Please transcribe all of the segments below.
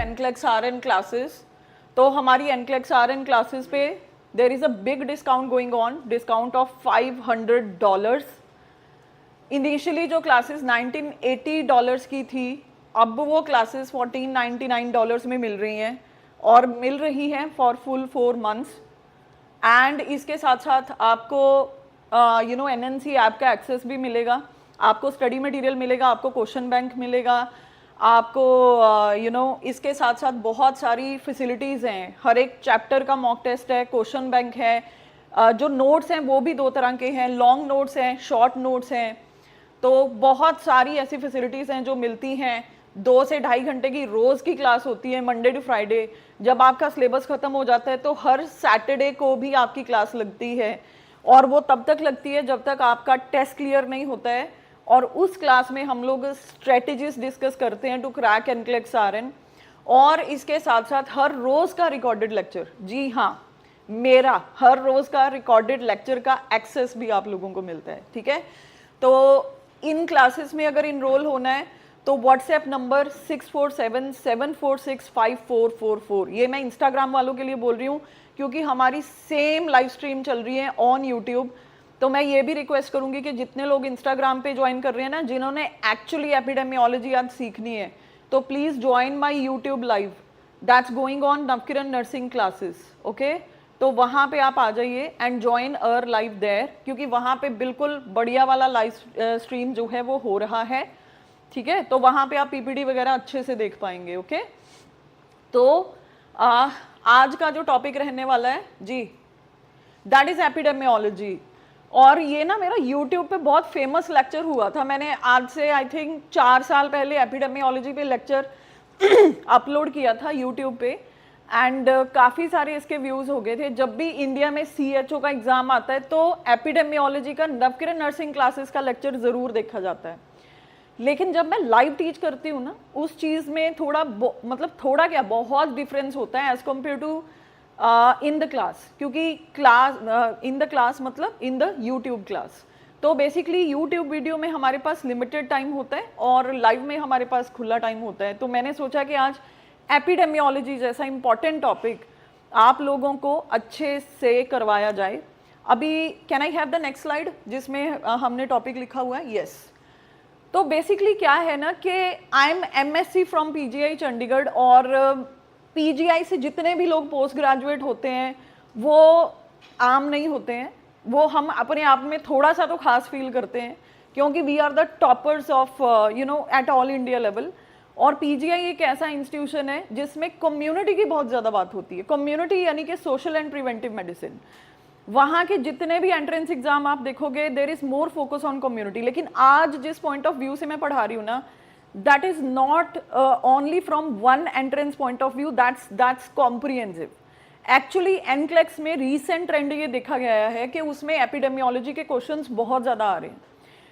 NCLEX RN classes. तो हमारी NCLEX RN classes पे there is a big discount going on, discount of $500। Initially जो classes $1980 की थी, अब वो क्लासेस $1499 में मिल रही हैं, और मिल रही हैं फॉर फुल 4 मंथ्स। एंड इसके साथ साथ आपको NNC ऐप का एक्सेस भी मिलेगा, आपको स्टडी मटेरियल मिलेगा, आपको क्वेश्चन बैंक मिलेगा, आपको इसके साथ साथ बहुत सारी फैसिलिटीज़ हैं। हर एक चैप्टर का मॉक टेस्ट है, क्वेश्चन बैंक है, जो नोट्स हैं वो भी 2 तरह के हैं, लॉन्ग नोट्स हैं, शॉर्ट नोट्स हैं। तो बहुत सारी ऐसी फैसिलिटीज़ हैं जो मिलती हैं। 2 से ढाई घंटे की रोज़ की क्लास होती है, मंडे टू फ्राइडे। जब आपका सिलेबस ख़त्म हो जाता है तो हर सैटरडे को भी आपकी क्लास लगती है, और वो तब तक लगती है जब तक आपका टेस्ट क्लियर नहीं होता है। और उस क्लास में हम लोग स्ट्रेटजीज डिस्कस करते हैं टू क्रैक NCLEX RN। और इसके साथ साथ हर रोज़ का रिकॉर्डेड लेक्चर, जी हाँ, मेरा हर रोज़ का रिकॉर्डेड लेक्चर का एक्सेस भी आप लोगों को मिलता है, ठीक है। तो इन क्लासेस में अगर इनरोल होना है तो व्हाट्सएप नंबर 6477465444, ये मैं इंस्टाग्राम वालों के लिए बोल रही हूँ क्योंकि हमारी सेम लाइव स्ट्रीम चल रही है ऑन यूट्यूब। तो मैं ये भी रिक्वेस्ट करूंगी कि जितने लोग इंस्टाग्राम पे ज्वाइन कर रहे हैं ना, जिन्होंने एक्चुअली एपिडेमियोलॉजी आज सीखनी है, तो please join my YouTube live that's going on Navkiran nursing classes, okay. तो वहाँ पे आप आ जाइए and join our live there, क्योंकि वहाँ पे बिल्कुल बढ़िया वाला लाइव स्ट्रीम जो है वो हो रहा है, ठीक है। तो वहाँ पे आप PPT वगैरह अच्छे से देख पाएंगे, ओके। तो आज का जो टॉपिक रहने वाला है जी, दैट इज़ एपिडेमियोलॉजी। और ये ना मेरा YouTube पे बहुत फेमस लेक्चर हुआ था। मैंने आज से आई थिंक 4 साल पहले एपिडेमियोलॉजी पे लेक्चर अपलोड किया था YouTube पे, एंड काफ़ी सारे इसके व्यूज़ हो गए थे। जब भी इंडिया में CHO का एग्ज़ाम आता है तो एपिडेमियोलॉजी का नवकिरण नर्सिंग क्लासेस का लेक्चर ज़रूर देखा जाता है। लेकिन जब मैं लाइव टीच करती हूँ ना, उस चीज़ में थोड़ा क्या बहुत डिफरेंस होता है as compare to in the class, क्योंकि क्लास इन द क्लास मतलब इन द यूट्यूब क्लास। तो बेसिकली यूट्यूब वीडियो में हमारे पास लिमिटेड टाइम होता है और लाइव में हमारे पास खुला टाइम होता है। तो मैंने सोचा कि आज एपिडेमियोलॉजी जैसा इंपॉर्टेंट टॉपिक आप लोगों को अच्छे से करवाया जाए। अभी can I have the next slide जिसमें हमने टॉपिक लिखा हुआ है, यस। तो बेसिकली क्या है ना कि I am MSc from PGI Chandigarh, और PGI से जितने भी लोग पोस्ट ग्रेजुएट होते हैं वो आम नहीं होते हैं, वो हम अपने आप में थोड़ा सा तो खास फील करते हैं, क्योंकि we are the toppers of at all India level. और PGI एक ऐसा इंस्टीट्यूशन है जिसमें कम्युनिटी की बहुत ज़्यादा बात होती है। कम्युनिटी यानी कि सोशल एंड प्रिवेंटिव मेडिसिन। वहाँ के जितने भी एंट्रेंस एग्जाम आप देखोगे, there is more focus on community. लेकिन आज जिस पॉइंट ऑफ व्यू से मैं पढ़ा रही हूँ ना, that is not only from one entrance point of view, that's comprehensive. Actually NCLEX में रीसेंट ट्रेंड ये देखा गया है कि उसमें एपिडेमियोलॉजी के क्वेश्चंस बहुत ज़्यादा आ रहे हैं।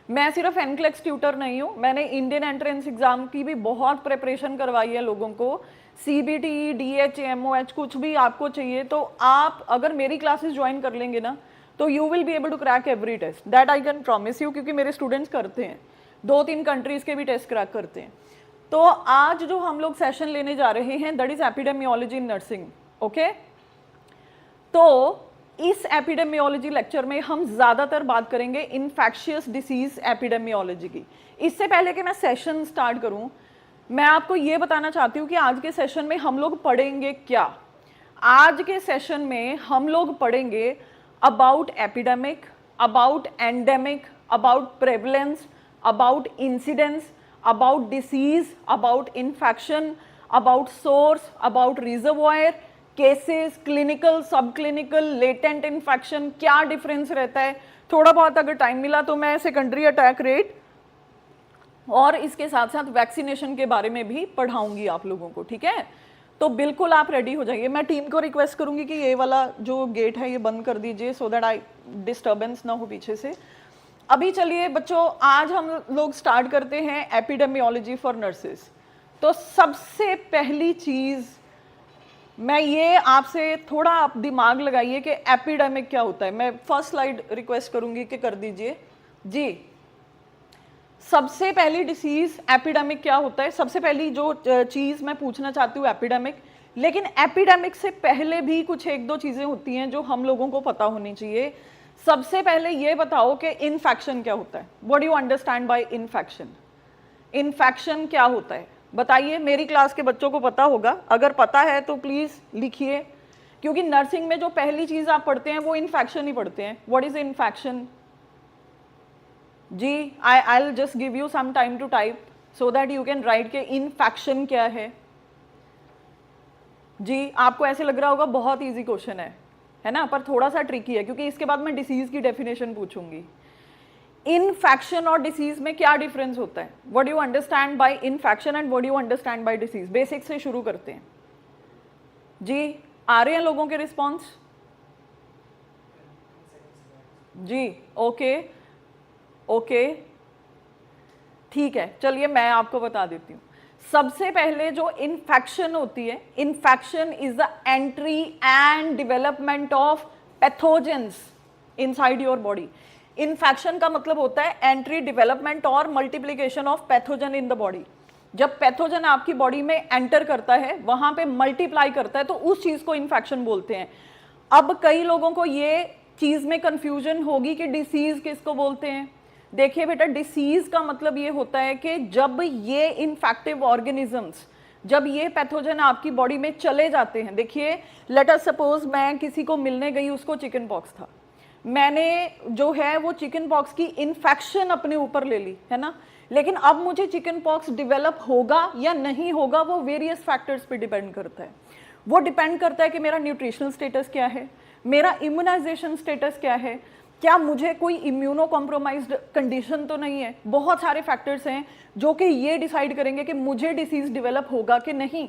मैं सिर्फ NCLEX ट्यूटर नहीं हूँ, मैंने इंडियन एंट्रेंस एग्जाम की भी बहुत प्रिपरेशन करवाई है लोगों को। CBT, DH, MOH कुछ भी आपको चाहिए तो आप अगर मेरी क्लासेस ज्वाइन कर लेंगे ना, तो you will be able to crack every test, that I can promise you, क्योंकि मेरे स्टूडेंट्स करते हैं, 2-3 कंट्रीज के भी टेस्ट क्रैक करते हैं। तो आज जो हम लोग सेशन लेने जा रहे हैं that is epidemiology in nursing, okay. तो इस एपिडेमियोलॉजी लेक्चर में हम ज़्यादातर बात करेंगे इन्फेक्शियस डिसीज एपिडेमियोलॉजी की। इससे पहले कि मैं सेशन स्टार्ट करूं, मैं आपको ये बताना चाहती हूँ कि आज के सेशन में हम लोग पढ़ेंगे क्या। आज के सेशन में हम लोग पढ़ेंगे about epidemic, about endemic, about prevalence, about incidence, about disease, about infection, about source, about reservoir, cases, clinical, सब क्लिनिकल, लेटेंट इन्फेक्शन, क्या डिफरेंस रहता है। थोड़ा बहुत अगर टाइम मिला तो मैं सेकेंडरी अटैक रेट और इसके साथ साथ वैक्सीनेशन के बारे में भी पढ़ाऊंगी आप लोगों को, ठीक है। तो बिल्कुल आप रेडी हो जाइए। मैं टीम को रिक्वेस्ट करूंगी कि ये वाला जो गेट है ये बंद कर दीजिए, सो दैट आई डिस्टर्बेंस ना हो पीछे से। अभी चलिए बच्चों, आज हम लोग स्टार्ट करते हैं एपिडेमियोलॉजी फॉर नर्सेस। तो सबसे पहली चीज़ मैं ये आपसे थोड़ा आप दिमाग लगाइए कि एपिडेमिक क्या होता है। मैं फर्स्ट स्लाइड रिक्वेस्ट करूंगी कि कर दीजिए जी। सबसे पहली डिसीज एपिडेमिक क्या होता है, सबसे पहली जो चीज मैं पूछना चाहती हूँ एपिडेमिक, लेकिन एपिडेमिक से पहले भी कुछ एक दो चीजें होती हैं जो हम लोगों को पता होनी चाहिए। सबसे पहले ये बताओ कि इन्फेक्शन क्या होता है, what do you understand by infection? Infection क्या होता है बताइए, मेरी क्लास के बच्चों को पता होगा, अगर पता है तो प्लीज लिखिए, क्योंकि नर्सिंग में जो पहली चीज आप पढ़ते हैं वो इन्फेक्शन ही पढ़ते हैं। व्हाट इज इन्फेक्शन जी? I will just give you some time to type so that you can write के इन्फेक्शन क्या है। जी आपको ऐसे लग रहा होगा बहुत इजी क्वेश्चन है ना, पर थोड़ा सा ट्रिकी है, क्योंकि इसके बाद मैं डिसीज की डेफिनेशन पूछूंगी। इन्फेक्शन और डिसीज में क्या डिफरेंस होता है? What you understand by infection and what you understand by disease? Basic से शुरू करते हैं जी। आ रहे हैं लोगों के रिस्पॉन्स? जी ओके ओके ठीक है, चलिए मैं आपको बता देती हूँ। सबसे पहले जो इन्फेक्शन होती है, infection is the entry and development of pathogens inside your body. Infection का मतलब होता है एंट्री, डेवलपमेंट और multiplication of pathogen in the body. जब पैथोजन आपकी बॉडी में एंटर करता है, वहां पे मल्टीप्लाई करता है, तो उस चीज को इन्फेक्शन बोलते हैं। अब कई लोगों को ये चीज में कंफ्यूजन होगी कि डिसीज किसको बोलते हैं। देखिए बेटा, डिसीज का मतलब ये होता है कि जब ये इन्फेक्टिव ऑर्गेनिजम्स, जब ये पैथोजन आपकी बॉडी में चले जाते हैं। देखिए लेट अस सपोज मैं किसी को मिलने गई, उसको चिकन पॉक्स था, मैंने जो है वो चिकन पॉक्स की इन्फेक्शन अपने ऊपर ले ली है ना, लेकिन अब मुझे चिकन पॉक्स डेवलप होगा या नहीं होगा वो वेरियस फैक्टर्स पे डिपेंड करता है। वो डिपेंड करता है कि मेरा न्यूट्रिशनल स्टेटस क्या है, मेरा इम्यूनाइजेशन स्टेटस क्या है, क्या मुझे कोई इम्यूनो कॉम्प्रोमाइज्ड कंडीशन तो नहीं है। बहुत सारे फैक्टर्स हैं जो कि ये डिसाइड करेंगे कि मुझे डिसीज डेवलप होगा कि नहीं।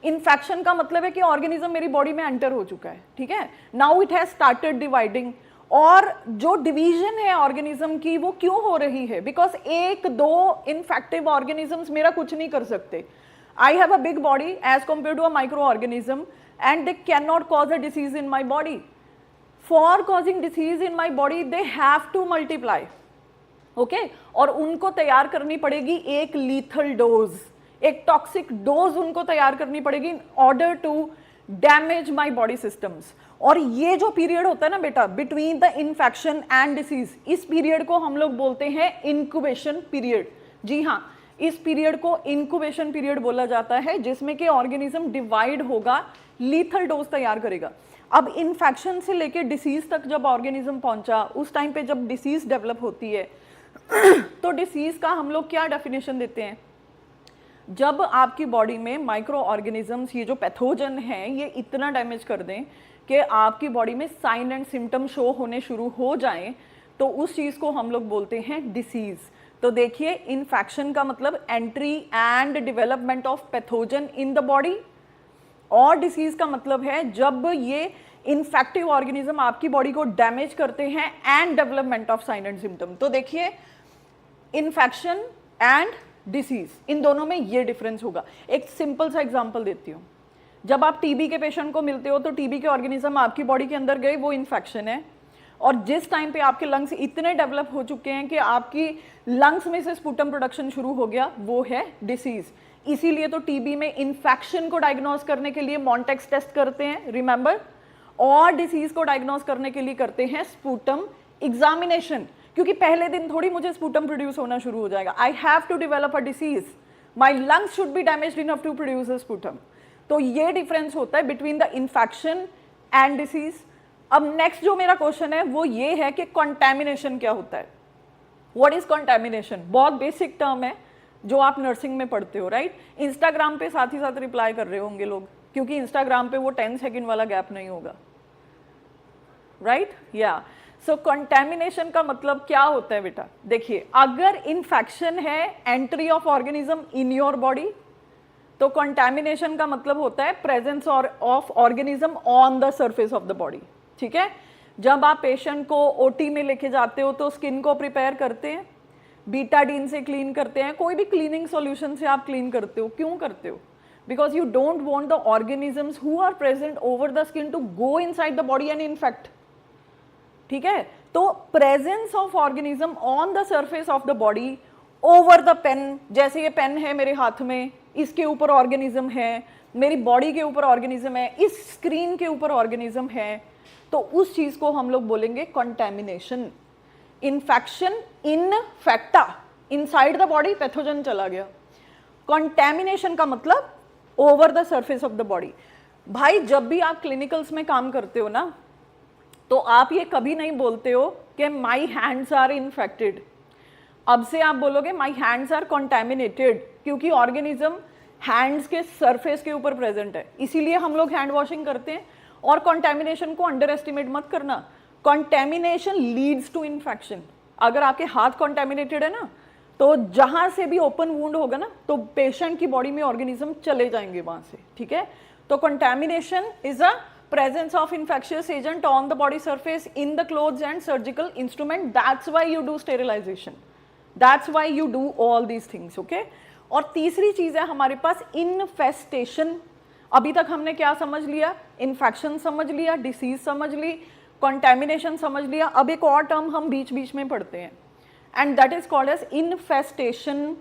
इन्फेक्शन का मतलब है कि ऑर्गेनिज्म मेरी बॉडी में एंटर हो चुका है, ठीक है, now it has started dividing. और जो डिवीजन है ऑर्गेनिज्म की वो क्यों हो रही है? बिकॉज एक दो इन्फेक्टिव ऑर्गेनिजम्स मेरा कुछ नहीं कर सकते। I have a big body as compare to a micro organism and they cannot cause a disease in my body. For causing disease in my body they have to multiply, okay, और उनको तैयार करनी पड़ेगी एक lethal dose, एक toxic dose उनको तैयार करनी पड़ेगी in order to damage my body systems. और ये जो पीरियड होता है ना बेटा, between the infection and disease, इस पीरियड को हम लोग बोलते हैं इंक्यूबेशन पीरियड। जी हाँ, इस पीरियड को इंक्यूबेशन पीरियड बोला जाता है, जिसमें कि ऑर्गेनिज्म डिवाइड होगा, लीथल डोज तैयार करेगा। अब इन्फेक्शन से लेके डिसीज तक जब ऑर्गेनिज्म पहुंचा, उस टाइम पे जब डिसीज डेवलप होती है तो डिसीज का हम लोग क्या डेफिनेशन देते हैं? जब आपकी बॉडी में माइक्रो ऑर्गेनिजम्स, ये जो पैथोजन हैं, ये इतना डैमेज कर दें कि आपकी बॉडी में साइन एंड सिम्टम शो होने शुरू हो जाएं, तो उस चीज़ को हम लोग बोलते हैं डिसीज। तो देखिए, इन्फेक्शन का मतलब entry and development of pathogen in the body, और डिसीज का मतलब है जब ये इन्फेक्टिव ऑर्गेनिज्म आपकी बॉडी को डैमेज करते हैं and development of sine and symptom. तो देखिए, इन्फेक्शन एंड डिसीज, इन दोनों में ये डिफरेंस होगा। एक सिंपल सा एग्जांपल देती हूँ। जब आप टीबी के पेशेंट को मिलते हो तो टीबी के ऑर्गेनिज्म आपकी बॉडी के अंदर गए, वो इन्फेक्शन है, और जिस टाइम पे आपके लंग्स इतने डेवलप हो चुके हैं कि आपकी लंग्स में से स्पूटम प्रोडक्शन शुरू हो गया, वो है डिसीज। इसीलिए तो टीबी में इन्फेक्शन को डायग्नोज करने के लिए मॉन्टेक्स टेस्ट करते हैं, रिमेंबर, और डिसीज को डायग्नोज करने के लिए करते हैं स्पूटम एग्जामिनेशन, क्योंकि पहले दिन थोड़ी मुझे स्पूटम प्रोड्यूस होना शुरू हो जाएगा। I have to develop a disease, my lungs should be damaged enough to produce a sputum. तो ये डिफरेंस होता है between the infection and disease. अब नेक्स्ट जो मेरा क्वेश्चन है वो ये है कि कंटैमिनेशन क्या होता है? What is contamination? बहुत बेसिक टर्म है जो आप नर्सिंग में पढ़ते हो, राइट? इंस्टाग्राम पे साथ ही साथ रिप्लाई कर रहे होंगे लोग, क्योंकि इंस्टाग्राम पे वो 10 सेकंड वाला गैप नहीं होगा, राइट? या सो कंटैमिनेशन का मतलब क्या होता है बेटा? देखिए, अगर इन्फेक्शन है, entry of organism in your body, तो कंटैमिनेशन का मतलब होता है presence of organism on the surface of the body, ठीक है? जब आप पेशेंट को ओटी में लेके जाते हो तो स्किन को प्रिपेयर करते हैं, बीटाडीन से क्लीन करते हैं, कोई भी क्लीनिंग सॉल्यूशन से आप क्लीन करते हो। क्यों करते हो? Because you don't want the organisms who are present over the skin to go inside the body and infect, ठीक है? तो presence of organism on the surface of the body over the pen, जैसे ये pen है मेरे हाथ में, इसके ऊपर ऑर्गेनिज्म है, मेरी बॉडी के ऊपर ऑर्गेनिज्म है, इस स्क्रीन के ऊपर ऑर्गेनिज्म है, तो उस चीज को हम लोग बोलेंगे कंटैमिनेशन। इन्फेक्शन, इनफेक्टा, इनसाइड द बॉडी पैथोजन चला गया। कंटैमिनेशन का मतलब over the surface of the body. भाई जब भी आप क्लिनिकल्स में काम करते हो ना, तो आप ये कभी नहीं बोलते हो कि माई हैंड्स आर इन्फेक्टेड। अब से आप बोलोगे माई हैंड्स आर कंटैमिनेटेड, क्योंकि ऑर्गेनिज्म हैंड्स के सरफेस के ऊपर प्रेजेंट है, इसीलिए हम लोग हैंड वॉशिंग करते हैं। और कंटैमिनेशन को अंडर एस्टिमेट मत करना, कंटैमिनेशन लीड्स टू इन्फेक्शन। अगर आपके हाथ कंटैमिनेटेड है ना, तो जहां से भी ओपन वुंड होगा ना, तो पेशेंट की बॉडी में ऑर्गेनिज्म चले जाएंगे वहां से, ठीक है। तो contamination is a presence of infectious agent on the body surface, in the clothes and surgical instrument. That's why you do sterilization, that's why you do all these things, okay। और तीसरी चीज है हमारे पास infestation। अभी तक हमने क्या समझ लिया, इन्फेक्शन समझ लिया, डिसीज समझ ली, कंटैमिनेशन समझ लिया। अब एक और टर्म हम बीच बीच में पढ़ते हैं, and that is called as infestation.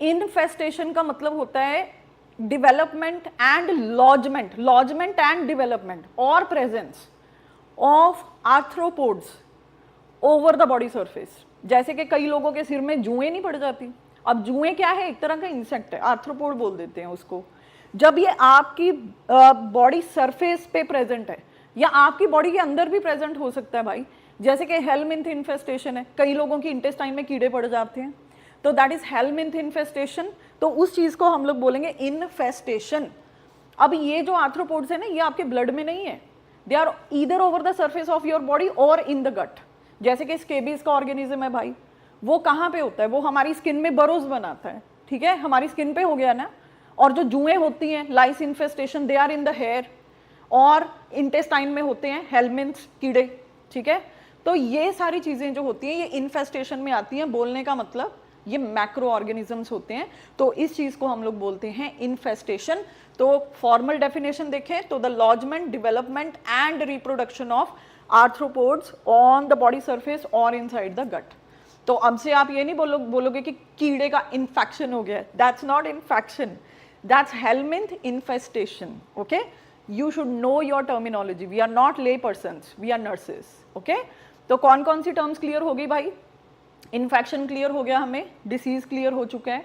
Infestation का मतलब होता है development and lodgement and development or presence of arthropods over the body surface। जैसे कि कई लोगों के सिर में जुएं नहीं पड़ जाती। अब जुएं क्या है, एक तरह का इंसेक्ट है, आर्थ्रोपोड बोल देते हैं उसको। जब ये आपकी बॉडी सरफेस पे प्रेजेंट है, या आपकी बॉडी के अंदर भी प्रेजेंट हो सकता है भाई, जैसे कि हेलमिंथ इन्फेस्टेशन है, कई लोगों की इंटेस्टाइन में कीड़े पड़ जाते हैं, तो दैट इज हेलमिंथ इन्फेस्टेशन। तो उस चीज को हम लोग बोलेंगे इन्फेस्टेशन। अब ये जो आर्थ्रोपोड्स है ना, ये आपके ब्लड में नहीं है, they are either over the surface of your body और इन द गट। जैसे कि स्केबीज का ऑर्गेनिज्म है भाई, वो कहाँ पे होता है, वो हमारी स्किन में बरोज बनाता है, ठीक है, हमारी स्किन पे हो गया ना। और जो जुएं होती हैं, lice infestation, they are in the hair और इंटेस्टाइन में होते हैं हेलमिंथ कीड़े, ठीक है। तो ये सारी चीजें जो होती हैं ये इन्फेस्टेशन में आती हैं। बोलने का मतलब ये मैक्रो ऑर्गेनिजम्स होते हैं, तो इस चीज को हम लोग बोलते हैं इन्फेस्टेशन। तो फॉर्मल डेफिनेशन देखें तो the lodgement, development and reproduction of arthropods on the body surface और इनसाइड द गट। तो अब से आप ये नहीं बोलोगे कि कीड़े का इन्फेक्शन हो गया, that's not infection, that's helminth infestation, okay. You should know your terminology, we are not lay persons, we are nurses, okay. तो कौन कौन सी टर्म्स क्लियर हो गई भाई, इन्फेक्शन क्लियर हो गया हमें, डिसीज क्लियर हो चुका है,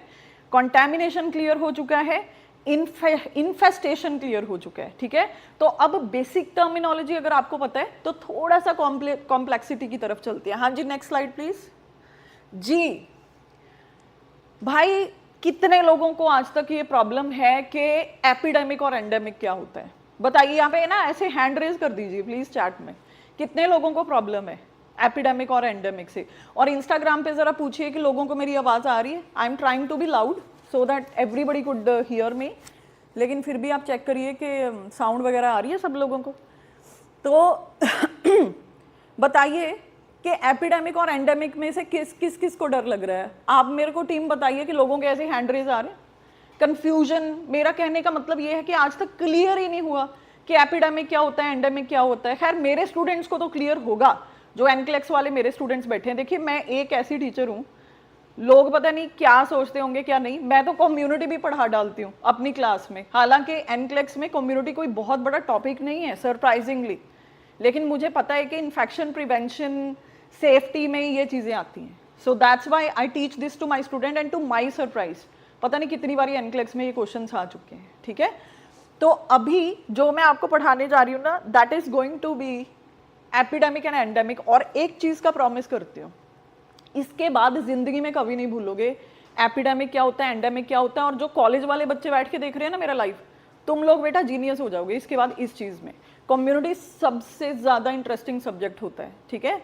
कंटैमिनेशन क्लियर हो चुका है, इन्फेस्टेशन क्लियर हो चुका है, ठीक है। तो अब बेसिक टर्मिनोलॉजी अगर आपको पता है तो थोड़ा सा कॉम्प्लेक्सिटी की तरफ चलती है। हाँ जी, नेक्स्ट स्लाइड प्लीज जी। भाई कितने लोगों को आज तक ये प्रॉब्लम है कि एपिडेमिक और एंडेमिक क्या होता है, बताइए। यहाँ पे ना ऐसे हैंड रेज कर दीजिए प्लीज चैट में, कितने लोगों को प्रॉब्लम है एपिडेमिक और एंडेमिक से। और इंस्टाग्राम पे जरा पूछिए कि लोगों को मेरी आवाज आ रही है। I am trying to be loud so that everybody could hear me, लेकिन फिर भी आप चेक करिए कि साउंड वगैरह आ रही है सब लोगों को। तो बताइए कि एपिडेमिक और एंडेमिक में से किस को डर लग रहा है। आप मेरे को टीम बताइए कि लोगों के ऐसे हैंड रेज आ रहे हैं। कंफ्यूजन, मेरा कहने का मतलब ये है कि आज तक क्लियर ही नहीं हुआ कि एपिडेमिक क्या होता है, एंडेमिक क्या होता है। खैर मेरे स्टूडेंट्स को तो क्लियर होगा, जो एनक्लेक्स वाले मेरे स्टूडेंट्स बैठे हैं। देखिए मैं एक ऐसी टीचर हूँ, लोग पता नहीं क्या सोचते होंगे क्या नहीं, मैं तो कम्युनिटी भी पढ़ा डालती हूँ अपनी क्लास में। हालांकि एनक्लेक्स में कम्युनिटी कोई बहुत बड़ा टॉपिक नहीं है सरप्राइजिंगली, लेकिन मुझे पता है कि इन्फेक्शन प्रिवेंशन, सेफ्टी में ये चीज़ें आती हैं। So that's why I teach this to my student and to my surprise पता नहीं कितनी बार एनक्लेक्स में ये क्वेश्चन आ चुके हैं, ठीक है। तो अभी जो मैं आपको पढ़ाने जा रही हूँ ना, that is going to be epidemic and endemic. और एक चीज का प्रॉमिस करती हूँ, इसके बाद जिंदगी में कभी नहीं भूलोगे एपिडेमिक क्या होता है, एंडेमिक क्या होता है। और जो कॉलेज वाले बच्चे बैठ के देख रहे हैं ना मेरा लाइव, तुम लोग बेटा जीनियस हो जाओगे इसके बाद इस चीज में। कम्युनिटी सबसे ज्यादा इंटरेस्टिंग सब्जेक्ट होता है, ठीक है।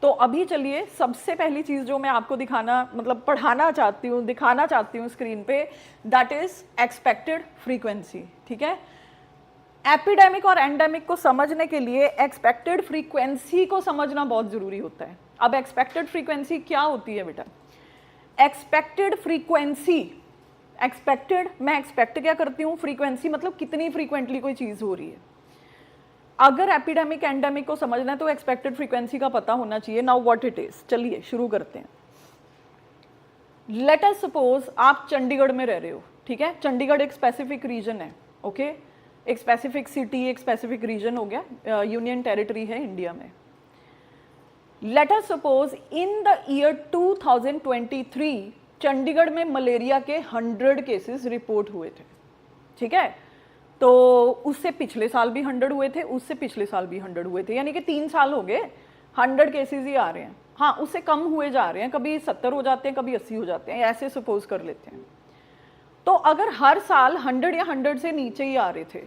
तो अभी चलिए, सबसे पहली चीज जो मैं आपको दिखाना मतलब पढ़ाना चाहती हूँ, दिखाना चाहती हूँ स्क्रीन पे, दैट इज एक्सपेक्टेड फ्रीक्वेंसी, ठीक है। एपिडेमिक और एंडेमिक को समझने के लिए एक्सपेक्टेड फ्रीक्वेंसी को समझना बहुत जरूरी होता है। अब एक्सपेक्टेड फ्रीक्वेंसी क्या होती है बेटा, एक्सपेक्टेड फ्रीक्वेंसी, एक्सपेक्टेड, मैं एक्सपेक्ट क्या करती हूँ, फ्रीक्वेंसी मतलब कितनी फ्रीक्वेंटली कोई चीज हो रही है। अगर एपिडेमिक एंडेमिक को समझना है तो एक्सपेक्टेड फ्रीक्वेंसी का पता होना चाहिए। नाउ व्हाट इट इज, चलिए शुरू करते हैं। लेट अस सपोज आप चंडीगढ़ में रह रहे हो, ठीक है, चंडीगढ़ एक स्पेसिफिक रीजन है, ओके, एक स्पेसिफिक सिटी, एक स्पेसिफिक रीजन हो गया, यूनियन टेरिटरी है इंडिया में। Let us suppose in the year 2023 Chandigarh में मलेरिया के 100 केसेस रिपोर्ट हुए थे, ठीक है, तो उससे पिछले साल भी 100 हुए थे, उससे पिछले साल भी 100 हुए थे, यानी कि 3 साल हो गए 100 केसेस ही आ रहे हैं। हाँ, उससे कम हुए जा रहे हैं, कभी 70 हो जाते हैं, कभी 80 हो जाते हैं, ऐसे सपोज कर लेते हैं। तो अगर हर साल 100 या 100 से नीचे ही आ रहे थे,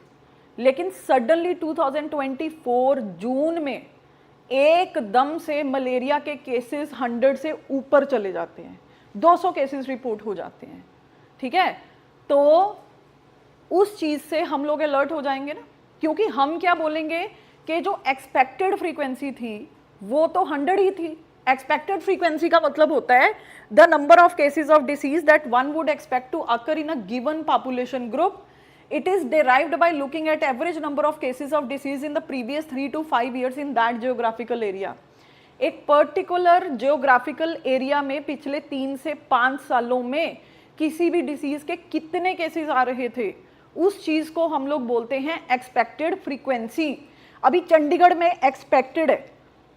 लेकिन सडनली 2024 जून में एकदम से मलेरिया के केसेस 100 से ऊपर चले जाते हैं, 200 केसेस रिपोर्ट हो जाते हैं, ठीक है, तो उस चीज से हम लोग अलर्ट हो जाएंगे ना, क्योंकि हम क्या बोलेंगे कि जो एक्सपेक्टेड फ्रीक्वेंसी थी वो तो 100 ही थी। एक्सपेक्टेड फ्रीक्वेंसी का मतलब होता है the number of cases of disease that one would expect to occur in a given population group. It is derived by looking at average number of cases of disease in the previous 3 to 5 years in that geographical area. एक particular geographical area में पिछले 3 से 5 सालों में किसी भी disease के कितने केसेस आ रहे थे, उस चीज को हम लोग बोलते हैं एक्सपेक्टेड फ्रीक्वेंसी। अभी चंडीगढ़ में एक्सपेक्टेड है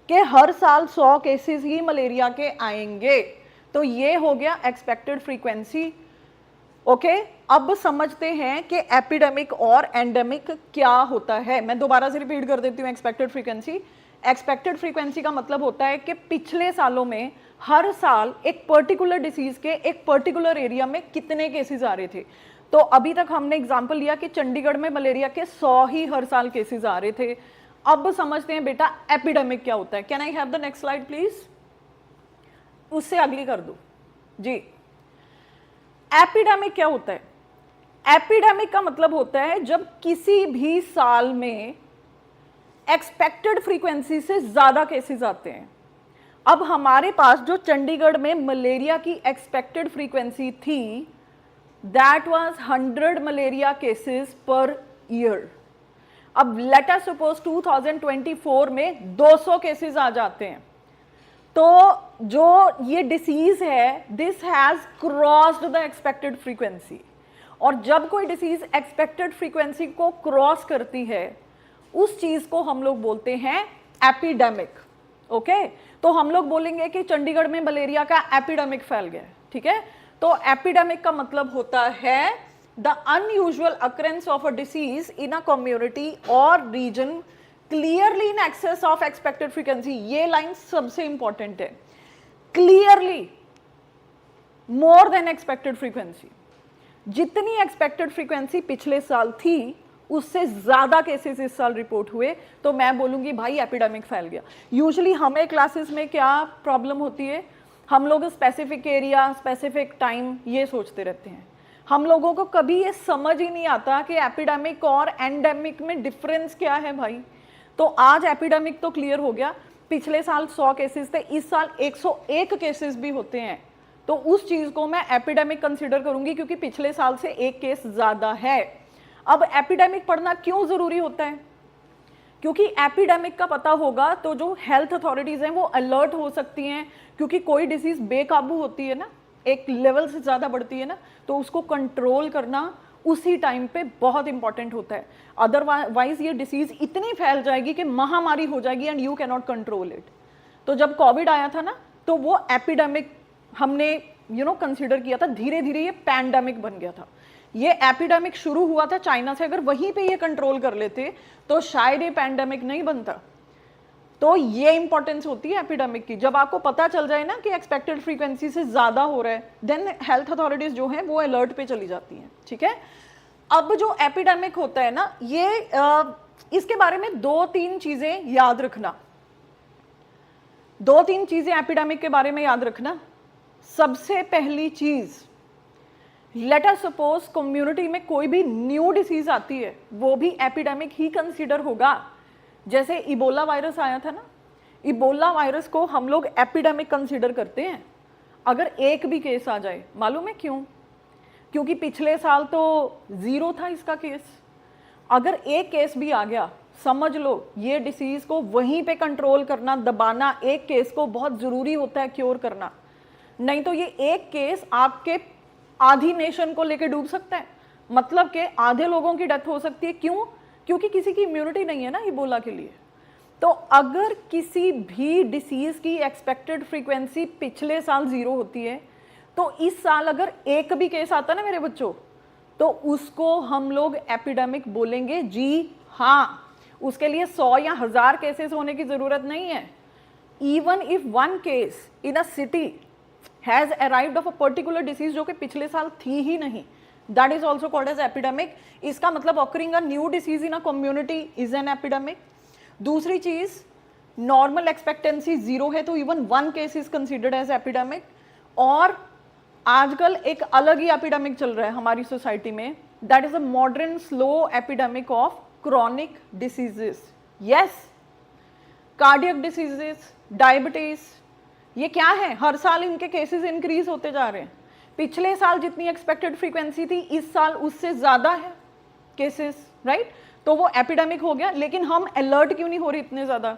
कि हर साल 100 केसेस ही मलेरिया के आएंगे, तो ये हो गया एक्सपेक्टेड फ्रीक्वेंसी, ओके। अब समझते हैं कि एपिडेमिक और एंडेमिक क्या होता है। मैं दोबारा से रिपीट कर देती हूँ एक्सपेक्टेड फ्रीक्वेंसी। एक्सपेक्टेड फ्रीक्वेंसी का मतलब होता है कि पिछले सालों में हर साल एक पर्टिकुलर डिसीज के एक पर्टिकुलर एरिया में कितने केसेस आ रहे थे। तो अभी तक हमने एग्जांपल लिया कि चंडीगढ़ में मलेरिया के 100 ही हर साल केसेस आ रहे थे। अब समझते हैं बेटा एपिडेमिक क्या होता है। Can I have the next slide please, उससे अगली कर दो जी। एपिडेमिक क्या होता है? एपिडेमिक का मतलब होता है जब किसी भी साल में एक्सपेक्टेड फ्रीक्वेंसी से ज्यादा केसेस आते हैं। अब हमारे पास जो चंडीगढ़ में मलेरिया की एक्सपेक्टेड फ्रीक्वेंसी थी that was 100 malaria cases per year. अब लेट अस सपोज 2024 में 200 केसेस आ जाते हैं, तो जो ये डिसीज है this has crossed the expected frequency. और जब कोई डिसीज एक्सपेक्टेड फ्रीक्वेंसी को क्रॉस करती है उस चीज को हम लोग बोलते हैं एपिडेमिक, ओके। तो हम लोग बोलेंगे कि चंडीगढ़ में मलेरिया का एपिडेमिक फैल गया है, ठीक है। तो एपिडेमिक का मतलब होता है the unusual occurrence of a disease in a community और region clearly in excess of expected frequency. ये लाइन सबसे इंपॉर्टेंट है, clearly more than expected frequency. जितनी एक्सपेक्टेड फ्रीक्वेंसी पिछले साल थी उससे ज्यादा केसेस इस साल रिपोर्ट हुए, तो मैं बोलूंगी भाई एपिडेमिक फैल गया। यूजुअली हमें क्लासेस में क्या प्रॉब्लम होती है, हम लोग स्पेसिफिक एरिया स्पेसिफिक टाइम ये सोचते रहते हैं। हम लोगों को कभी ये समझ ही नहीं आता कि एपिडेमिक और एंडेमिक में डिफरेंस क्या है भाई। तो आज एपिडेमिक तो क्लियर हो गया, पिछले साल 100 केसेस थे, इस साल 101 केसेस भी होते हैं, तो उस चीज को मैं एपिडेमिक कंसीडर करूंगी क्योंकि पिछले साल से एक केस ज्यादा है। अब एपिडेमिक पढ़ना क्यों जरूरी होता है? क्योंकि एपिडेमिक का पता होगा तो जो हेल्थ अथॉरिटीज हैं वो अलर्ट हो सकती हैं, क्योंकि कोई डिसीज बेकाबू होती है ना, एक लेवल से ज्यादा बढ़ती है ना, तो उसको कंट्रोल करना उसी टाइम पे बहुत इंपॉर्टेंट होता है। अदरवाइज ये डिसीज इतनी फैल जाएगी कि महामारी हो जाएगी and you can not control it. तो जब कोविड आया था ना तो वो एपिडेमिक हमने कंसीडर किया था, धीरे धीरे ये पैंडेमिक बन गया था। ये एपिडेमिक शुरू हुआ था चाइना से, अगर वहीं पे ये कंट्रोल कर लेते तो शायद ये पैंडेमिक नहीं बनता। तो ये इंपॉर्टेंस होती है एपिडेमिक की। जब आपको पता चल जाए ना कि एक्सपेक्टेड फ्रीक्वेंसी से ज्यादा हो रहा है देन हेल्थ अथॉरिटीज जो हैं वो अलर्ट पे चली जाती हैं, ठीक है। अब जो एपिडेमिक होता है ना ये इसके बारे में 2-3 चीजें याद रखना, 2-3 चीजें एपिडेमिक के बारे में याद रखना। सबसे पहली चीज, लेट अस सपोज कम्युनिटी में कोई भी न्यू डिसीज आती है वो भी एपिडेमिक ही कंसीडर होगा। जैसे इबोला वायरस आया था ना, इबोला वायरस को हम लोग एपिडेमिक कंसीडर करते हैं अगर एक भी केस आ जाए। मालूम है क्यों? क्योंकि पिछले साल तो 0 था इसका केस। अगर एक केस भी आ गया समझ लो ये डिसीज को वहीं पे कंट्रोल करना, दबाना, एक केस को बहुत जरूरी होता है क्योर करना। नहीं तो ये एक केस आपके आधी नेशन को लेके डूब सकता है, मतलब कि आधे लोगों की डेथ हो सकती है। क्यों? क्योंकि किसी की इम्यूनिटी नहीं है ना इबोला के लिए। तो अगर किसी भी डिसीज की एक्सपेक्टेड फ्रीक्वेंसी पिछले साल 0 होती है, तो इस साल अगर एक भी केस आता ना मेरे बच्चों, तो उसको हम लोग एपिडेमिक बोलेंगे। जी हाँ, उसके लिए 100 या 1000 केसेस होने की जरूरत नहीं है। Even if one case in a city has arrived of a particular disease जो कि पिछले साल थी ही नहीं, that is also called as epidemic. इसका मतलब occurring a new disease in a community is an epidemic. दूसरी चीज, नॉर्मल एक्सपेक्टेंसी 0 है तो even one case is considered as epidemic. और आजकल एक अलग ही एपिडेमिक चल रहा है हमारी सोसाइटी में, that is a modern slow epidemic of chronic diseases. Yes, cardiac diseases, diabetes, ये क्या है? हर साल इनके केसेस इंक्रीज होते जा रहे हैं। पिछले साल जितनी एक्सपेक्टेड फ्रीक्वेंसी थी, इस साल उससे ज्यादा है केसेस, राइट? तो वो एपिडेमिक हो गया। लेकिन हम अलर्ट क्यों नहीं हो रहे इतने ज्यादा?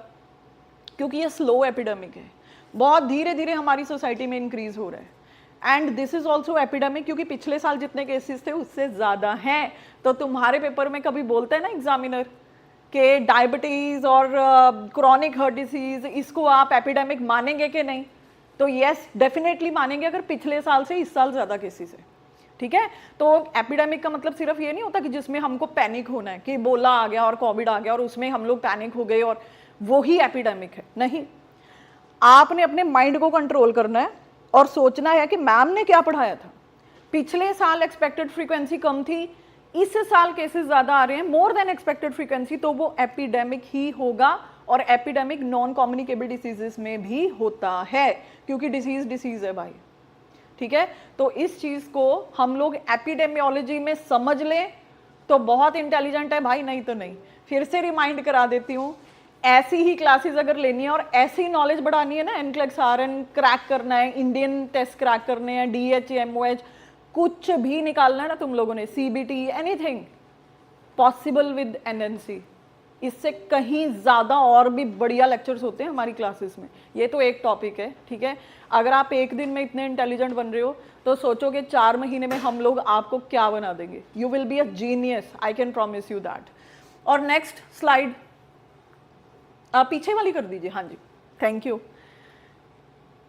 क्योंकि ये स्लो एपिडेमिक है, बहुत धीरे धीरे हमारी सोसाइटी में इंक्रीज हो रहा है। And this is also epidemic क्योंकि पिछले साल जितने केसेस थे उससे ज्यादा हैं। तो तुम्हारे पेपर में कभी बोलते हैं ना एग्जामिनर कि डायबिटीज और क्रॉनिक हार्ट डिसीज, इसको आप एपिडेमिक मानेंगे कि नहीं? तो यस, डेफिनेटली मानेंगे अगर पिछले साल से इस साल ज्यादा केसेस है। ठीक है? तो एपिडेमिक का मतलब सिर्फ ये नहीं होता कि जिसमें हमको पैनिक होना है कि इबोला आ गया और कोविड आ गया और उसमें हम लोग पैनिक हो गए और वो ही एपिडेमिक है। नहीं, आपने अपने माइंड को कंट्रोल करना है और सोचना है कि मैम ने क्या पढ़ाया था। पिछले साल एक्सपेक्टेड फ्रीक्वेंसी कम थी, इस साल केसेस ज्यादा आ रहे हैं, मोर देन एक्सपेक्टेड फ्रीक्वेंसी, तो वो एपिडेमिक ही होगा। और एपिडेमिक नॉन कम्युनिकेबल डिसीजेस में भी होता है क्योंकि डिसीज है भाई। ठीक है? तो इस चीज को हम लोग एपिडेमियोलॉजी में समझ लें तो बहुत इंटेलिजेंट है भाई, नहीं तो नहीं। फिर से रिमाइंड करा देती हूँ, ऐसी ही क्लासेस अगर लेनी है और ऐसी नॉलेज बढ़ानी है ना, NCLEX RN क्रैक करना है, इंडियन टेस्ट क्रैक करने हैं, DH MOH कुछ भी निकालना है ना तुम लोगों ने, CBT, anything possible with NNC। इससे कहीं ज्यादा और भी बढ़िया लेक्चर्स होते हैं हमारी क्लासेस में। ये तो एक टॉपिक है। ठीक है? अगर आप एक दिन में इतने इंटेलिजेंट बन रहे हो तो सोचो कि 4 महीने में हम लोग आपको क्या बना देंगे। You will be a genius, I can promise you that. और नेक्स्ट स्लाइड पीछे वाली कर दीजिए। हाँ जी, थैंक यू।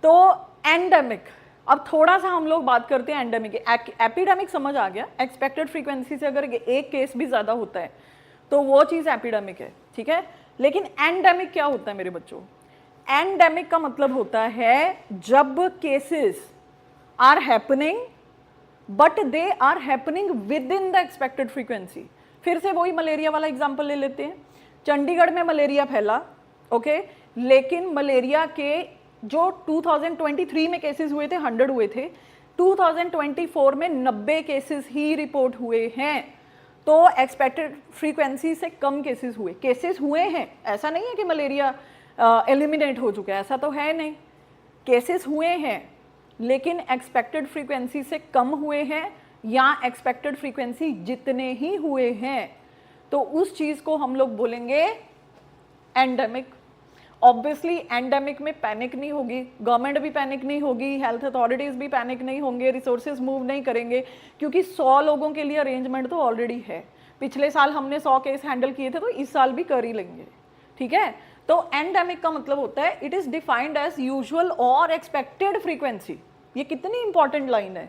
तो एंडेमिक, अब थोड़ा सा हम लोग बात करते हैं एंडेमिक की। एपिडेमिक समझ आ गया, एक्सपेक्टेड फ्रीक्वेंसी से अगर एक केस भी ज्यादा होता है तो वो चीज एपिडेमिक है। ठीक है? लेकिन एंडेमिक क्या होता है मेरे बच्चों? एंडेमिक का मतलब होता है जब cases are happening but they are happening within the expected frequency. फिर से वही मलेरिया वाला एग्जांपल ले लेते हैं। चंडीगढ़ में मलेरिया फैला, ओके, लेकिन मलेरिया के जो 2023 में केसेस हुए थे 100 हुए थे, 2024 में 90 केसेस ही रिपोर्ट हुए हैं। तो एक्सपेक्टेड फ्रीक्वेंसी से कम केसेस हुए हैं। ऐसा नहीं है कि मलेरिया एलिमिनेट हो चुका है, ऐसा तो है नहीं। केसेस हुए हैं लेकिन एक्सपेक्टेड फ्रीक्वेंसी से कम हुए हैं, या एक्सपेक्टेड फ्रीक्वेंसी जितने ही हुए हैं, तो उस चीज को हम लोग बोलेंगे एंडेमिक। ऑब्वियसली एंडेमिक में पैनिक नहीं होगी, गवर्नमेंट भी पैनिक नहीं होगी, हेल्थ अथॉरिटीज भी पैनिक नहीं होंगे, रिसोर्सेज मूव नहीं करेंगे, क्योंकि 100 लोगों के लिए अरेंजमेंट तो ऑलरेडी है। पिछले साल हमने 100 केस हैंडल किए थे तो इस साल भी कर ही लेंगे। ठीक है? तो एंडेमिक का मतलब होता है it is defined as usual और एक्सपेक्टेड फ्रीक्वेंसी। ये कितनी इंपॉर्टेंट लाइन है।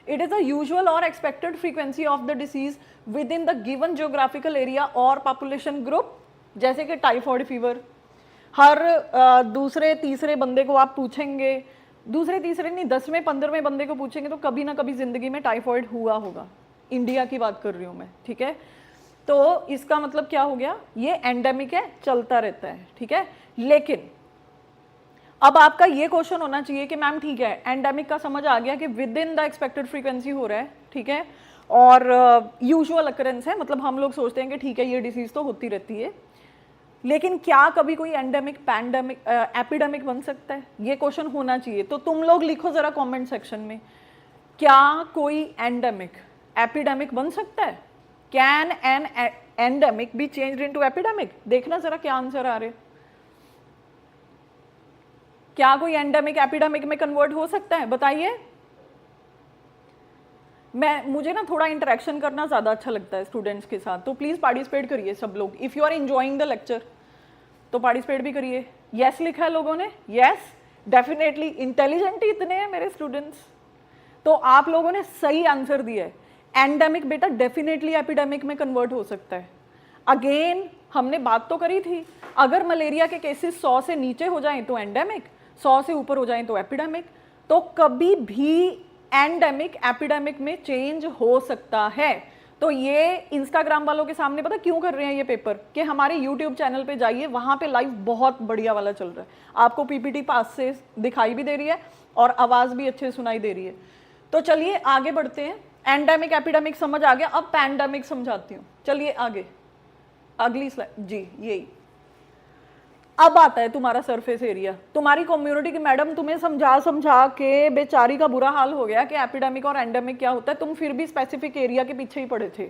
इट इज द यूजुअल और expected frequency of the disease within the given geographical area और पॉपुलेशन ग्रुप। जैसे कि टाइफॉइड फीवर, हर दूसरे तीसरे बंदे को आप पूछेंगे, दूसरे तीसरे नहीं 10वें 15वें बंदे को पूछेंगे तो कभी ना कभी जिंदगी में टाइफॉइड हुआ होगा। इंडिया की बात कर रही हूँ मैं। ठीक है? तो इसका मतलब क्या हो गया, ये एंडेमिक है, चलता रहता है। ठीक है? लेकिन अब आपका ये क्वेश्चन होना चाहिए कि मैम ठीक है, एंडेमिक का समझ आ गया कि with in the expected frequency हो रहा है, ठीक है, और यूजुअल अकरेंस है, मतलब हम लोग सोचते हैं कि ठीक है ये डिसीज तो होती रहती है, लेकिन क्या कभी कोई एंडेमिक पैंडेमिक एपिडेमिक बन सकता है? ये क्वेश्चन होना चाहिए। तो तुम लोग लिखो जरा कमेंट सेक्शन में, क्या कोई एंडेमिक एपिडेमिक बन सकता है? Can an endemic be changed into epidemic? देखना जरा क्या आंसर आ रहे। क्या कोई एंडेमिक एपिडेमिक में कन्वर्ट हो सकता है, बताइए। मुझे ना थोड़ा इंटरेक्शन करना ज़्यादा अच्छा लगता है स्टूडेंट्स के साथ, तो प्लीज़ पार्टिसिपेट करिए सब लोग। If you are enjoying the lecture तो पार्टिसिपेट भी करिए। यस लिखा है लोगों ने, यस डेफिनेटली, इंटेलिजेंट ही इतने हैं मेरे स्टूडेंट्स, तो आप लोगों ने सही आंसर दिया है। एंडेमिक बेटा डेफिनेटली एपिडेमिक में कन्वर्ट हो सकता है। अगेन हमने बात तो करी थी, अगर मलेरिया के केसेस 100 से नीचे हो जाएं तो एंडेमिक, 100 से ऊपर हो जाएं तो एपिडेमिक। तो कभी भी एंडेमिक एपिडेमिक में चेंज हो सकता है। तो ये इंस्टाग्राम वालों के सामने पता क्यों कर रहे हैं ये पेपर, कि हमारे यूट्यूब चैनल पे जाइए, वहां पे लाइव बहुत बढ़िया वाला चल रहा है, आपको पीपीटी पास से दिखाई भी दे रही है और आवाज भी अच्छे सुनाई दे रही है। तो चलिए आगे बढ़ते हैं। एंडेमिक एपिडेमिक समझ आ गया, अब पैंडेमिक समझाती हूँ। चलिए आगे, अगली स्लाइड जी। यही अब आता है तुम्हारा सरफेस एरिया। तुम्हारी कम्युनिटी की मैडम तुम्हें समझा समझा के बेचारी का बुरा हाल हो गया कि एपिडेमिक और एंडेमिक क्या होता है, तुम फिर भी स्पेसिफिक एरिया के पीछे ही पड़े थे।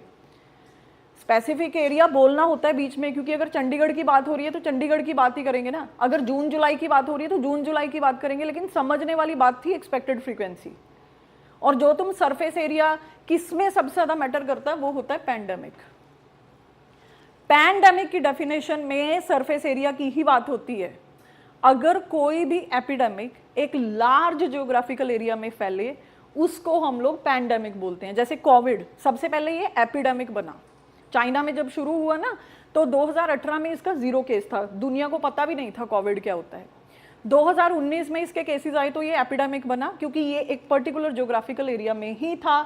स्पेसिफिक एरिया बोलना होता है बीच में, क्योंकि अगर चंडीगढ़ की बात हो रही है तो चंडीगढ़ की बात ही करेंगे ना, अगर जून जुलाई की बात हो रही है तो जून जुलाई की बात करेंगे, लेकिन समझने वाली बात थी एक्सपेक्टेड फ्रीक्वेंसी। और जो तुम सरफेस एरिया किसमें सबसे ज्यादा मैटर करता है वो होता है पैंडेमिक। पैंडेमिक की डेफिनेशन में सरफेस एरिया की ही बात होती है। अगर कोई भी एपिडेमिक एक लार्ज जियोग्राफिकल एरिया में फैले उसको हम लोग पैंडेमिक बोलते हैं। जैसे कोविड, सबसे पहले ये एपिडेमिक बना चाइना में जब शुरू हुआ ना, तो 2018 में इसका 0 केस था, दुनिया को पता भी नहीं था कोविड क्या होता है। 2019 में इसके केसेस आए तो ये एपिडेमिक बना, क्योंकि ये एक पर्टिकुलर जियोग्राफिकल एरिया में ही था,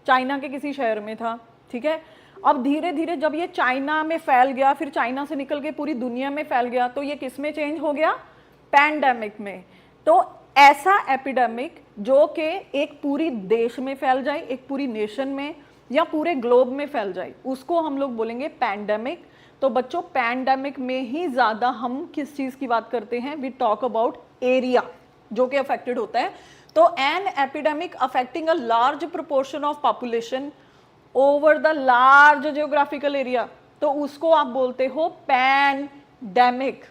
चाइना के किसी शहर में था, ठीक है। अब धीरे धीरे जब ये चाइना में फैल गया, फिर चाइना से निकल के पूरी दुनिया में फैल गया, तो ये किस में चेंज हो गया, पैंडेमिक में। तो ऐसा एपिडेमिक जो कि एक पूरी देश में फैल जाए, एक पूरी नेशन में या पूरे ग्लोब में फैल जाए, उसको हम लोग बोलेंगे पैंडेमिक। तो बच्चों पैंडेमिक में ही ज्यादा हम किस चीज की बात करते हैं, वी टॉक अबाउट एरिया जो कि अफेक्टेड होता है। तो an epidemic affecting a large proportion of population over the large geographical area, तो उसको आप बोलते हो पैंडेमिक।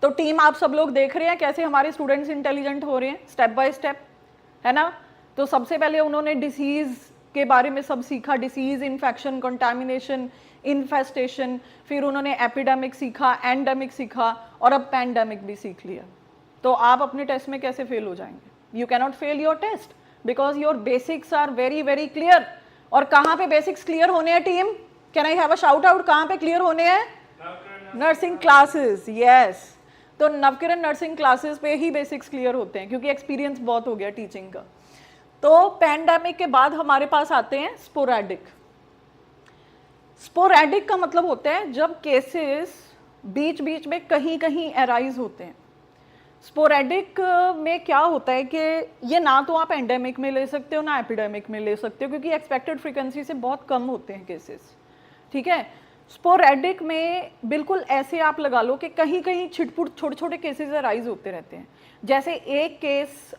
तो टीम आप सब लोग देख रहे हैं कैसे हमारे स्टूडेंट्स इंटेलिजेंट हो रहे हैं स्टेप बाय स्टेप, है ना। तो सबसे पहले उन्होंने डिसीज के बारे में सब सीखा, डिसीज, इन्फेक्शन, कंटामिनेशन, इन्फेस्टेशन, फिर उन्होंने एपिडेमिक सीखा, एंडेमिक सीखा और अब पैंडेमिक भी सीख लिया। तो आप अपने टेस्ट में कैसे फेल हो जाएंगे, you cannot fail your test because your basics are very very clear. और कहाँ पे बेसिक्स क्लियर होने हैं team, can I have a shout out, कहाँ पे क्लियर होने हैं, नर्सिंग क्लासेस, यस। तो नवकिरण नर्सिंग क्लासेस पे ही बेसिक्स क्लियर होते हैं, क्योंकि एक्सपीरियंस बहुत हो गया टीचिंग का। तो पैंडेमिक के बाद हमारे पास आते हैं स्पोरैडिक। स्पोरैडिक का मतलब होता है जब केसेस बीच बीच में कहीं कहीं अराइज होते हैं। स्पोरैडिक में क्या होता है कि ये ना तो आप एंडेमिक में ले सकते हो ना एपिडेमिक में ले सकते हो, क्योंकि एक्सपेक्टेड फ्रीक्वेंसी से बहुत कम होते हैं केसेस, ठीक है। स्पोरैडिक में बिल्कुल ऐसे आप लगा लो कि कहीं कहीं छिटपुट छोटे छोटे केसेस अराइज होते रहते हैं। जैसे एक केस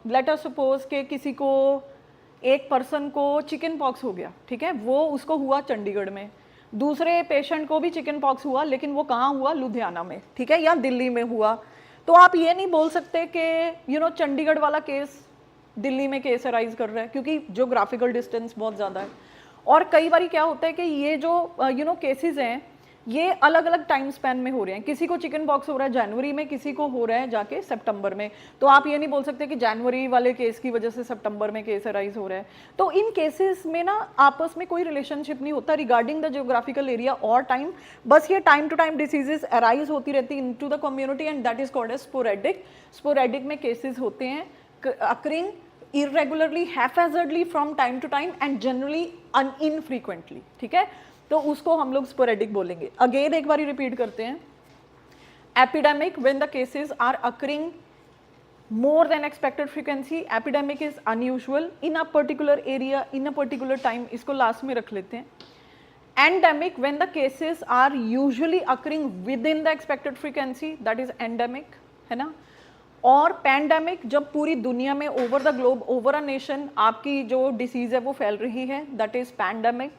लेट अस सपोज के किसी को, एक पर्सन को चिकन पॉक्स हो गया, ठीक है, वो उसको हुआ चंडीगढ़ में। दूसरे पेशेंट को भी चिकन पॉक्स हुआ, लेकिन वो कहाँ हुआ, लुधियाना में, ठीक है, या दिल्ली में हुआ। तो आप ये नहीं बोल सकते कि चंडीगढ़ वाला केस दिल्ली में केस अराइज कर रहा है, क्योंकि ज्योग्राफिकल डिस्टेंस बहुत ज़्यादा है। और कई बार क्या होता है कि ये जो केसेस हैं ये अलग अलग टाइम स्पैन में हो रहे हैं। किसी को चिकन पॉक्स हो रहा है जनवरी में, किसी को हो रहा है जाके सितंबर में। तो आप ये नहीं बोल सकते कि जनवरी वाले केस की वजह से सितंबर में केस अराइज हो रहा है। तो इन केसेस में ना आपस में कोई रिलेशनशिप नहीं होता रिगार्डिंग द जियोग्राफिकल एरिया और टाइम, बस ये time to time diseases arise होती रहती into the community and that is called as sporadic. Sporadic में केसेस होते हैं occurring irregularly, haphazardly from time to time and generally infrequently, ठीक है। तो उसको हम लोग स्पोरेडिक बोलेंगे। अगेन एक बार रिपीट करते हैं, epidemic when the cases are occurring more than expected frequency, epidemic is unusual in a particular area in a particular time, इसको लास्ट में रख लेते हैं। Endemic when the cases are usually occurring within the expected frequency, that is endemic, है ना। और pandemic जब पूरी दुनिया में over the globe, over a nation आपकी जो डिसीज है वो फैल रही है, दैट इज पैंडेमिक।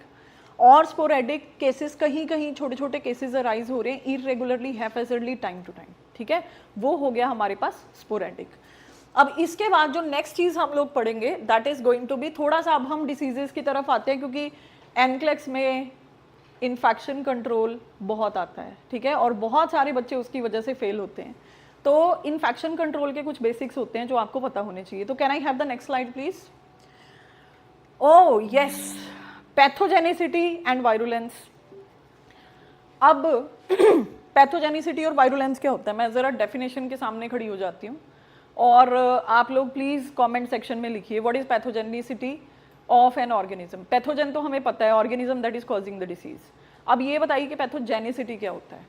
और स्पोरेडिक केसेस कहीं कहीं छोटे छोटे केसेस अराइज हो रहे हैं इरेगुलरली, हैफेजर्डली, टाइम टू टाइम, ठीक है, वो हो गया हमारे पास स्पोरेडिक। अब इसके बाद जो नेक्स्ट चीज हम लोग पढ़ेंगे that is going to be, थोड़ा सा अब हम डिसीजेस की तरफ आते हैं क्योंकि एनक्लेक्स में इन्फेक्शन कंट्रोल बहुत आता है, ठीक है, और बहुत सारे बच्चे उसकी वजह से फेल होते हैं। तो इन्फेक्शन कंट्रोल के कुछ बेसिक्स होते हैं जो आपको पता होने चाहिए। तो can I have the next slide please? Oh yes, pathogenicity and virulence. अब पैथोजेनिसिटी और वायरुलेंस क्या होता है, मैं जरा डेफिनेशन के सामने खड़ी हो जाती हूँ और आप लोग प्लीज कमेंट सेक्शन में लिखिए what is pathogenicity of an organism. Pathogen तो हमें पता है, organism that is causing the disease. अब ये बताइए कि पैथोजेनिसिटी क्या होता है,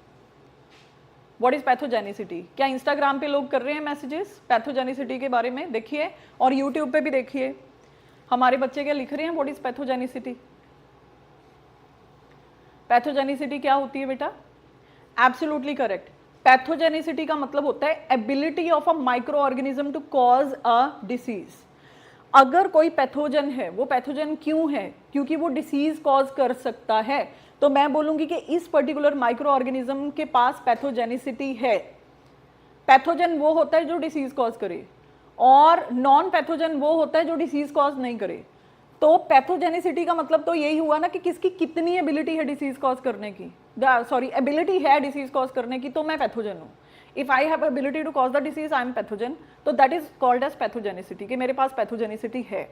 व्हाट इज पैथोजेनिसिटी? क्या इंस्टाग्राम पे लोग कर रहे हैं मैसेजेस पैथोजेनिसिटी के बारे में? देखिए, और यूट्यूब पे भी देखिए हमारे बच्चे क्या लिख रहे हैं, व्हाट इज पैथोजेनिसिटी। पैथोजेनिसिटी क्या होती है बेटा? Absolutely correct. पैथोजेनिसिटी का मतलब होता है ability of a micro organism to cause a disease. अगर कोई पैथोजन है, वो पैथोजन क्यों है? क्योंकि वो डिसीज कॉज कर सकता है। तो मैं बोलूंगी कि इस पर्टिकुलर माइक्रो ऑर्गेनिज्म के पास पैथोजेनिसिटी है। पैथोजन वो होता है जो डिसीज कॉज करे, और नॉन पैथोजन वो होता है जो डिसीज कॉज नहीं करे। तो पैथोजेनिसिटी का मतलब तो यही हुआ ना कि किसकी कितनी एबिलिटी है डिसीज कॉज करने की, सॉरी एबिलिटी है डिसीज कॉज करने की, तो मैं पैथोजन हूँ। If I have ability to cause the disease I am pathogen, तो that is called as pathogenicity, कि मेरे पास पैथोजेनिसिटी है।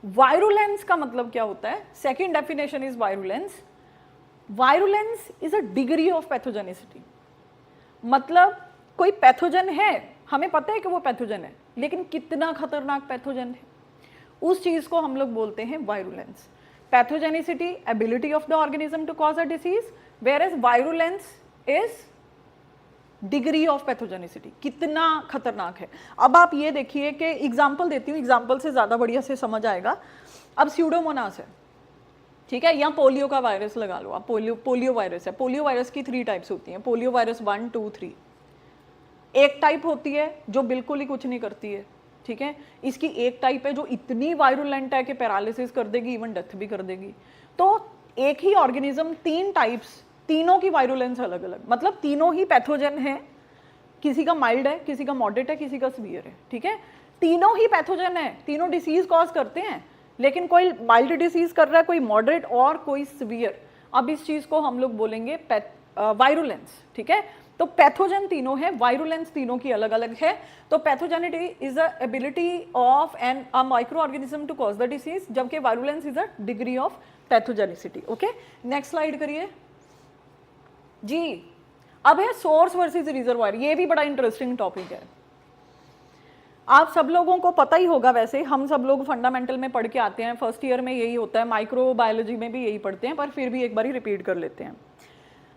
वायरुलेंस का मतलब क्या होता है? Second definition is virulence. Virulence is a degree of pathogenicity. मतलब कोई पैथोजन है, हमें पता है कि वो पैथोजन है, लेकिन कितना खतरनाक पैथोजन है उस चीज को हम लोग बोलते हैं virulence. Pathogenicity ability of the organism to cause a disease, whereas virulence is degree of pathogenicity, कितना खतरनाक है। अब आप ये देखिए कि एग्जाम्पल देती हूँ, एग्जाम्पल से ज्यादा बढ़िया से समझ आएगा। अब स्यूडोमोनास है, ठीक है, या पोलियो का वायरस लगा लो आप, पोलियो वायरस है। पोलियो वायरस की 3 टाइप्स होती हैं, पोलियो वायरस 1, 2, 3। एक टाइप होती है जो बिल्कुल ही कुछ नहीं करती है, ठीक है। इसकी एक टाइप है जो इतनी वायरुलेंट है कि पैरालिसिस कर देगी, इवन डेथ भी कर देगी। तो एक ही ऑर्गेनिज्म 3 टाइप्स, तीनों की वायरुलेंस अलग अलग, मतलब तीनों ही पैथोजन है, किसी का माइल्ड है, किसी का मॉडरेट है, किसी का सीवियर है, ठीक है। तीनों ही पैथोजन है, तीनों डिसीज कॉज करते हैं, लेकिन कोई माइल्ड डिसीज कर रहा है, कोई मॉडरेट और कोई सीवियर। अब इस चीज को हम लोग बोलेंगे वायरुलेंस, ठीक है। तो पैथोजन तीनों है, वायरुलेंस तीनों की अलग अलग है। तो pathogenity is the ability of an a micro organism to cause the disease, जबकि virulence is a degree of pathogenicity. Okay, next slide करिए जी। अब है सोर्स वर्सेस रिजर्वायर, ये भी बड़ा इंटरेस्टिंग टॉपिक है। आप सब लोगों को पता ही होगा, वैसे हम सब लोग फंडामेंटल में पढ़ के आते हैं, फर्स्ट ईयर में यही होता है, माइक्रोबायोलॉजी में भी यही पढ़ते हैं, पर फिर भी एक बार ही रिपीट कर लेते हैं।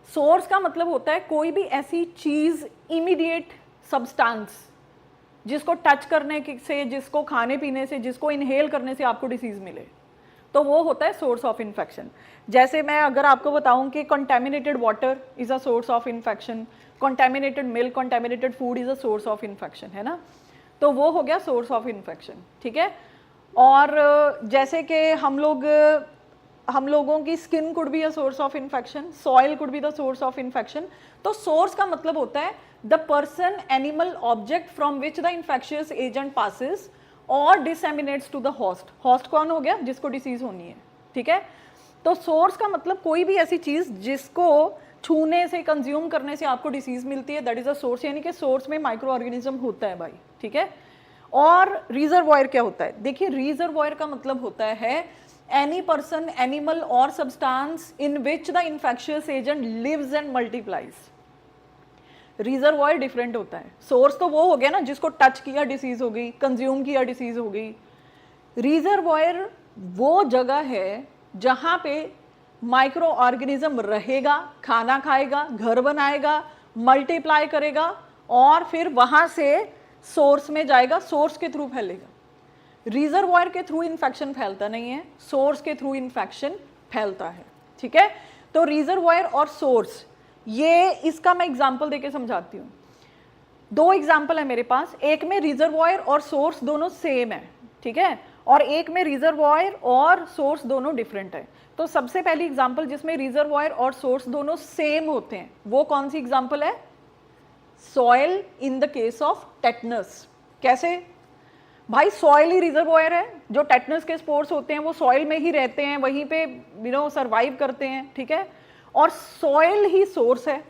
सोर्स का मतलब होता है कोई भी ऐसी चीज, इमीडिएट सब्सटेंस, जिसको टच करने से, जिसको खाने पीने से, जिसको इनहेल करने से आपको डिसीज मिले, तो वो होता है सोर्स ऑफ इन्फेक्शन। जैसे मैं अगर आपको बताऊं कि contaminated water is a source of infection, contaminated milk, contaminated food is a source of infection, है ना, तो वो हो गया सोर्स ऑफ इन्फेक्शन, ठीक है। और जैसे कि हम लोगों की skin could be a source of infection, soil could be the source of infection. तो सोर्स का मतलब होता है the person, animal, object from which the infectious agent passes और डिसेमिनेट्स टू द होस्ट। होस्ट कौन हो गया? जिसको डिसीज होनी है, ठीक है। तो सोर्स का मतलब कोई भी ऐसी चीज जिसको छूने से, कंज्यूम करने से आपको डिसीज मिलती है, दैट इज अ सोर्स, यानी कि सोर्स में माइक्रो ऑर्गेनिज्म होता है भाई, ठीक है। और रिजर्वॉयर क्या होता है? देखिए, रिजर्वॉयर का मतलब होता है any person, animal or substance in which the infectious agent lives and multiplies. Reservoir different होता है। सोर्स तो वो हो गया ना जिसको टच किया डिसीज हो गई, कंज्यूम किया डिसीज हो गई। रिजर्वॉयर वो जगह है जहां पे माइक्रो ऑर्गेनिज्म रहेगा, खाना खाएगा, घर बनाएगा, मल्टीप्लाई करेगा और फिर वहां से सोर्स में जाएगा, सोर्स के थ्रू फैलेगा। रिजर्वॉयर के थ्रू इन्फेक्शन फैलता नहीं है, सोर्स के थ्रू इन्फेक्शन फैलता है, ठीक है। तो रिजर्वॉयर और सोर्स, ये इसका मैं एग्जांपल देके समझाती हूँ। 2 एग्जांपल है मेरे पास, एक में रिजर्वॉयर और सोर्स दोनों सेम है, ठीक है, और एक में रिजर्वॉयर और सोर्स दोनों डिफरेंट है। तो सबसे पहली एग्जांपल जिसमें रिजर्वॉयर और सोर्स दोनों सेम होते हैं, वो कौन सी एग्जांपल है? Soil in the case of tetanus. कैसे भाई, सॉइल ही रिजर्वॉयर है, जो टेटनस के स्पोर्स होते हैं वो सॉइल में ही रहते हैं, वहीं पे सर्वाइव करते हैं, ठीक है। और सॉइल ही सोर्स है,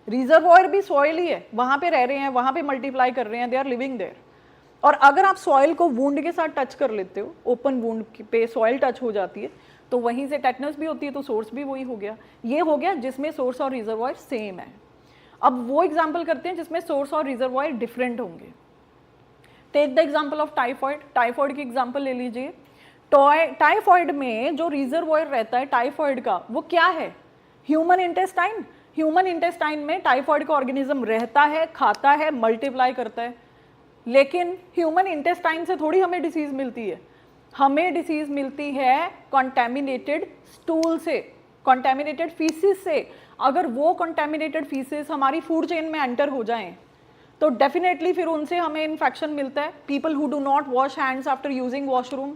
रिजर्वॉयर भी सॉइल ही है, वहां पे रह रहे हैं, वहां पे मल्टीप्लाई कर रहे हैं, दे आर लिविंग देयर। और अगर आप सॉइल को वुंड के साथ टच कर लेते हो, ओपन वुंड पे सॉइल टच हो जाती है, तो वहीं से टेटनस भी होती है, तो सोर्स भी वही हो गया। ये हो गया जिसमें सोर्स और रिजर्वॉयर सेम है। अब वो एग्जाम्पल करते हैं जिसमें सोर्स और रिजर्वॉयर डिफरेंट होंगे। Take the example of typhoid. Typhoid की एग्जाम्पल ले लीजिए। टाइफॉइड में जो रिजर्वॉयर रहता है टाइफॉइड का, वो क्या है? Human intestine. ह्यूमन इंटेस्टाइन में टाइफॉइड का ऑर्गेनिज्म रहता है, खाता है, मल्टीप्लाई करता है। लेकिन ह्यूमन इंटेस्टाइन से थोड़ी हमें डिसीज मिलती है, हमें डिसीज मिलती है कॉन्टैमिनेटेड स्टूल से, कॉन्टैमिनेटेड फीसिस से। अगर वो कॉन्टैमिनेटेड फीसिस हमारी फूड चेन में एंटर हो जाएं तो डेफिनेटली फिर उनसे हमें इन्फेक्शन मिलता है। People who do not wash hands after using washroom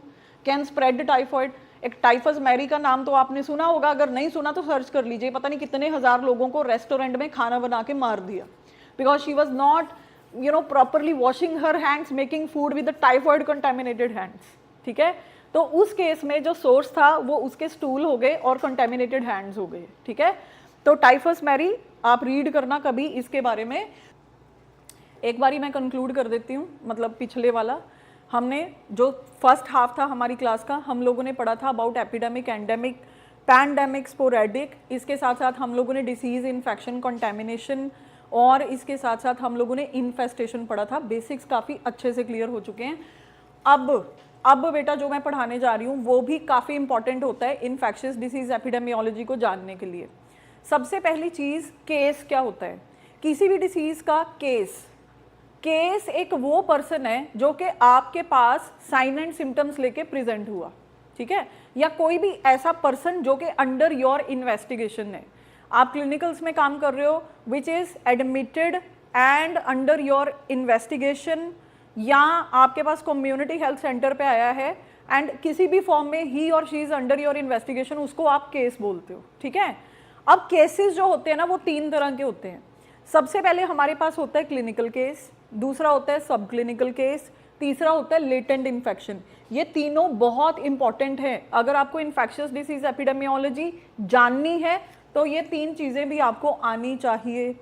can spread typhoid. एक टाइफस मैरी का नाम तो आपने सुना होगा, अगर नहीं सुना तो सर्च कर लीजिए। पता नहीं कितने हजार लोगों को रेस्टोरेंट में खाना बना के मार दिया, because she was not properly washing her hands, making food with the typhoid contaminated hands, ठीक है। तो उस केस में जो सोर्स था वो उसके स्टूल हो गए और कंटेमिनेटेड हैंड्स हो गए, ठीक है। तो टाइफस मैरी आप रीड करना कभी इसके बारे में। एक बारी मैं कंक्लूड कर देती हूँ, मतलब पिछले वाला हमने जो फर्स्ट हाफ था हमारी क्लास का, हम लोगों ने पढ़ा था about epidemic, endemic, pandemic, sporadic. इसके साथ साथ हम लोगों ने डिसीज, इन्फेक्शन, कंटेमिनेशन, और इसके साथ साथ हम लोगों ने इन्फेस्टेशन पढ़ा था। बेसिक्स काफ़ी अच्छे से क्लियर हो चुके हैं। अब बेटा जो मैं पढ़ाने जा रही हूँ वो भी काफ़ी इंपॉर्टेंट होता है इन्फेक्शियस डिसीज एपिडेमियोलॉजी को जानने के लिए। सबसे पहली चीज़, केस क्या होता है? किसी भी डिसीज़ का केस एक वो पर्सन है जो कि आपके पास साइन एंड सिम्टम्स लेके प्रेजेंट हुआ, ठीक है, या कोई भी ऐसा पर्सन जो कि अंडर योर इन्वेस्टिगेशन है। आप क्लिनिकल्स में काम कर रहे हो, which is admitted and under your investigation, या आपके पास कम्युनिटी हेल्थ सेंटर पे आया है एंड किसी भी फॉर्म में ही और she is under your investigation, उसको आप केस बोलते हो, ठीक है। अब केसेस जो होते हैं ना वो 3 तरह के होते हैं। सबसे पहले हमारे पास होता है क्लिनिकल केस, दूसरा होता है सब क्लिनिकल केस, तीसरा होता है लेटेंट इन्फेक्शन। ये तीनों बहुत इंपॉर्टेंट है। अगर आपको इन्फेक्शियस डिसीज एपिडेमियोलॉजी जाननी है तो ये 3 चीज़ें भी आपको आनी चाहिए।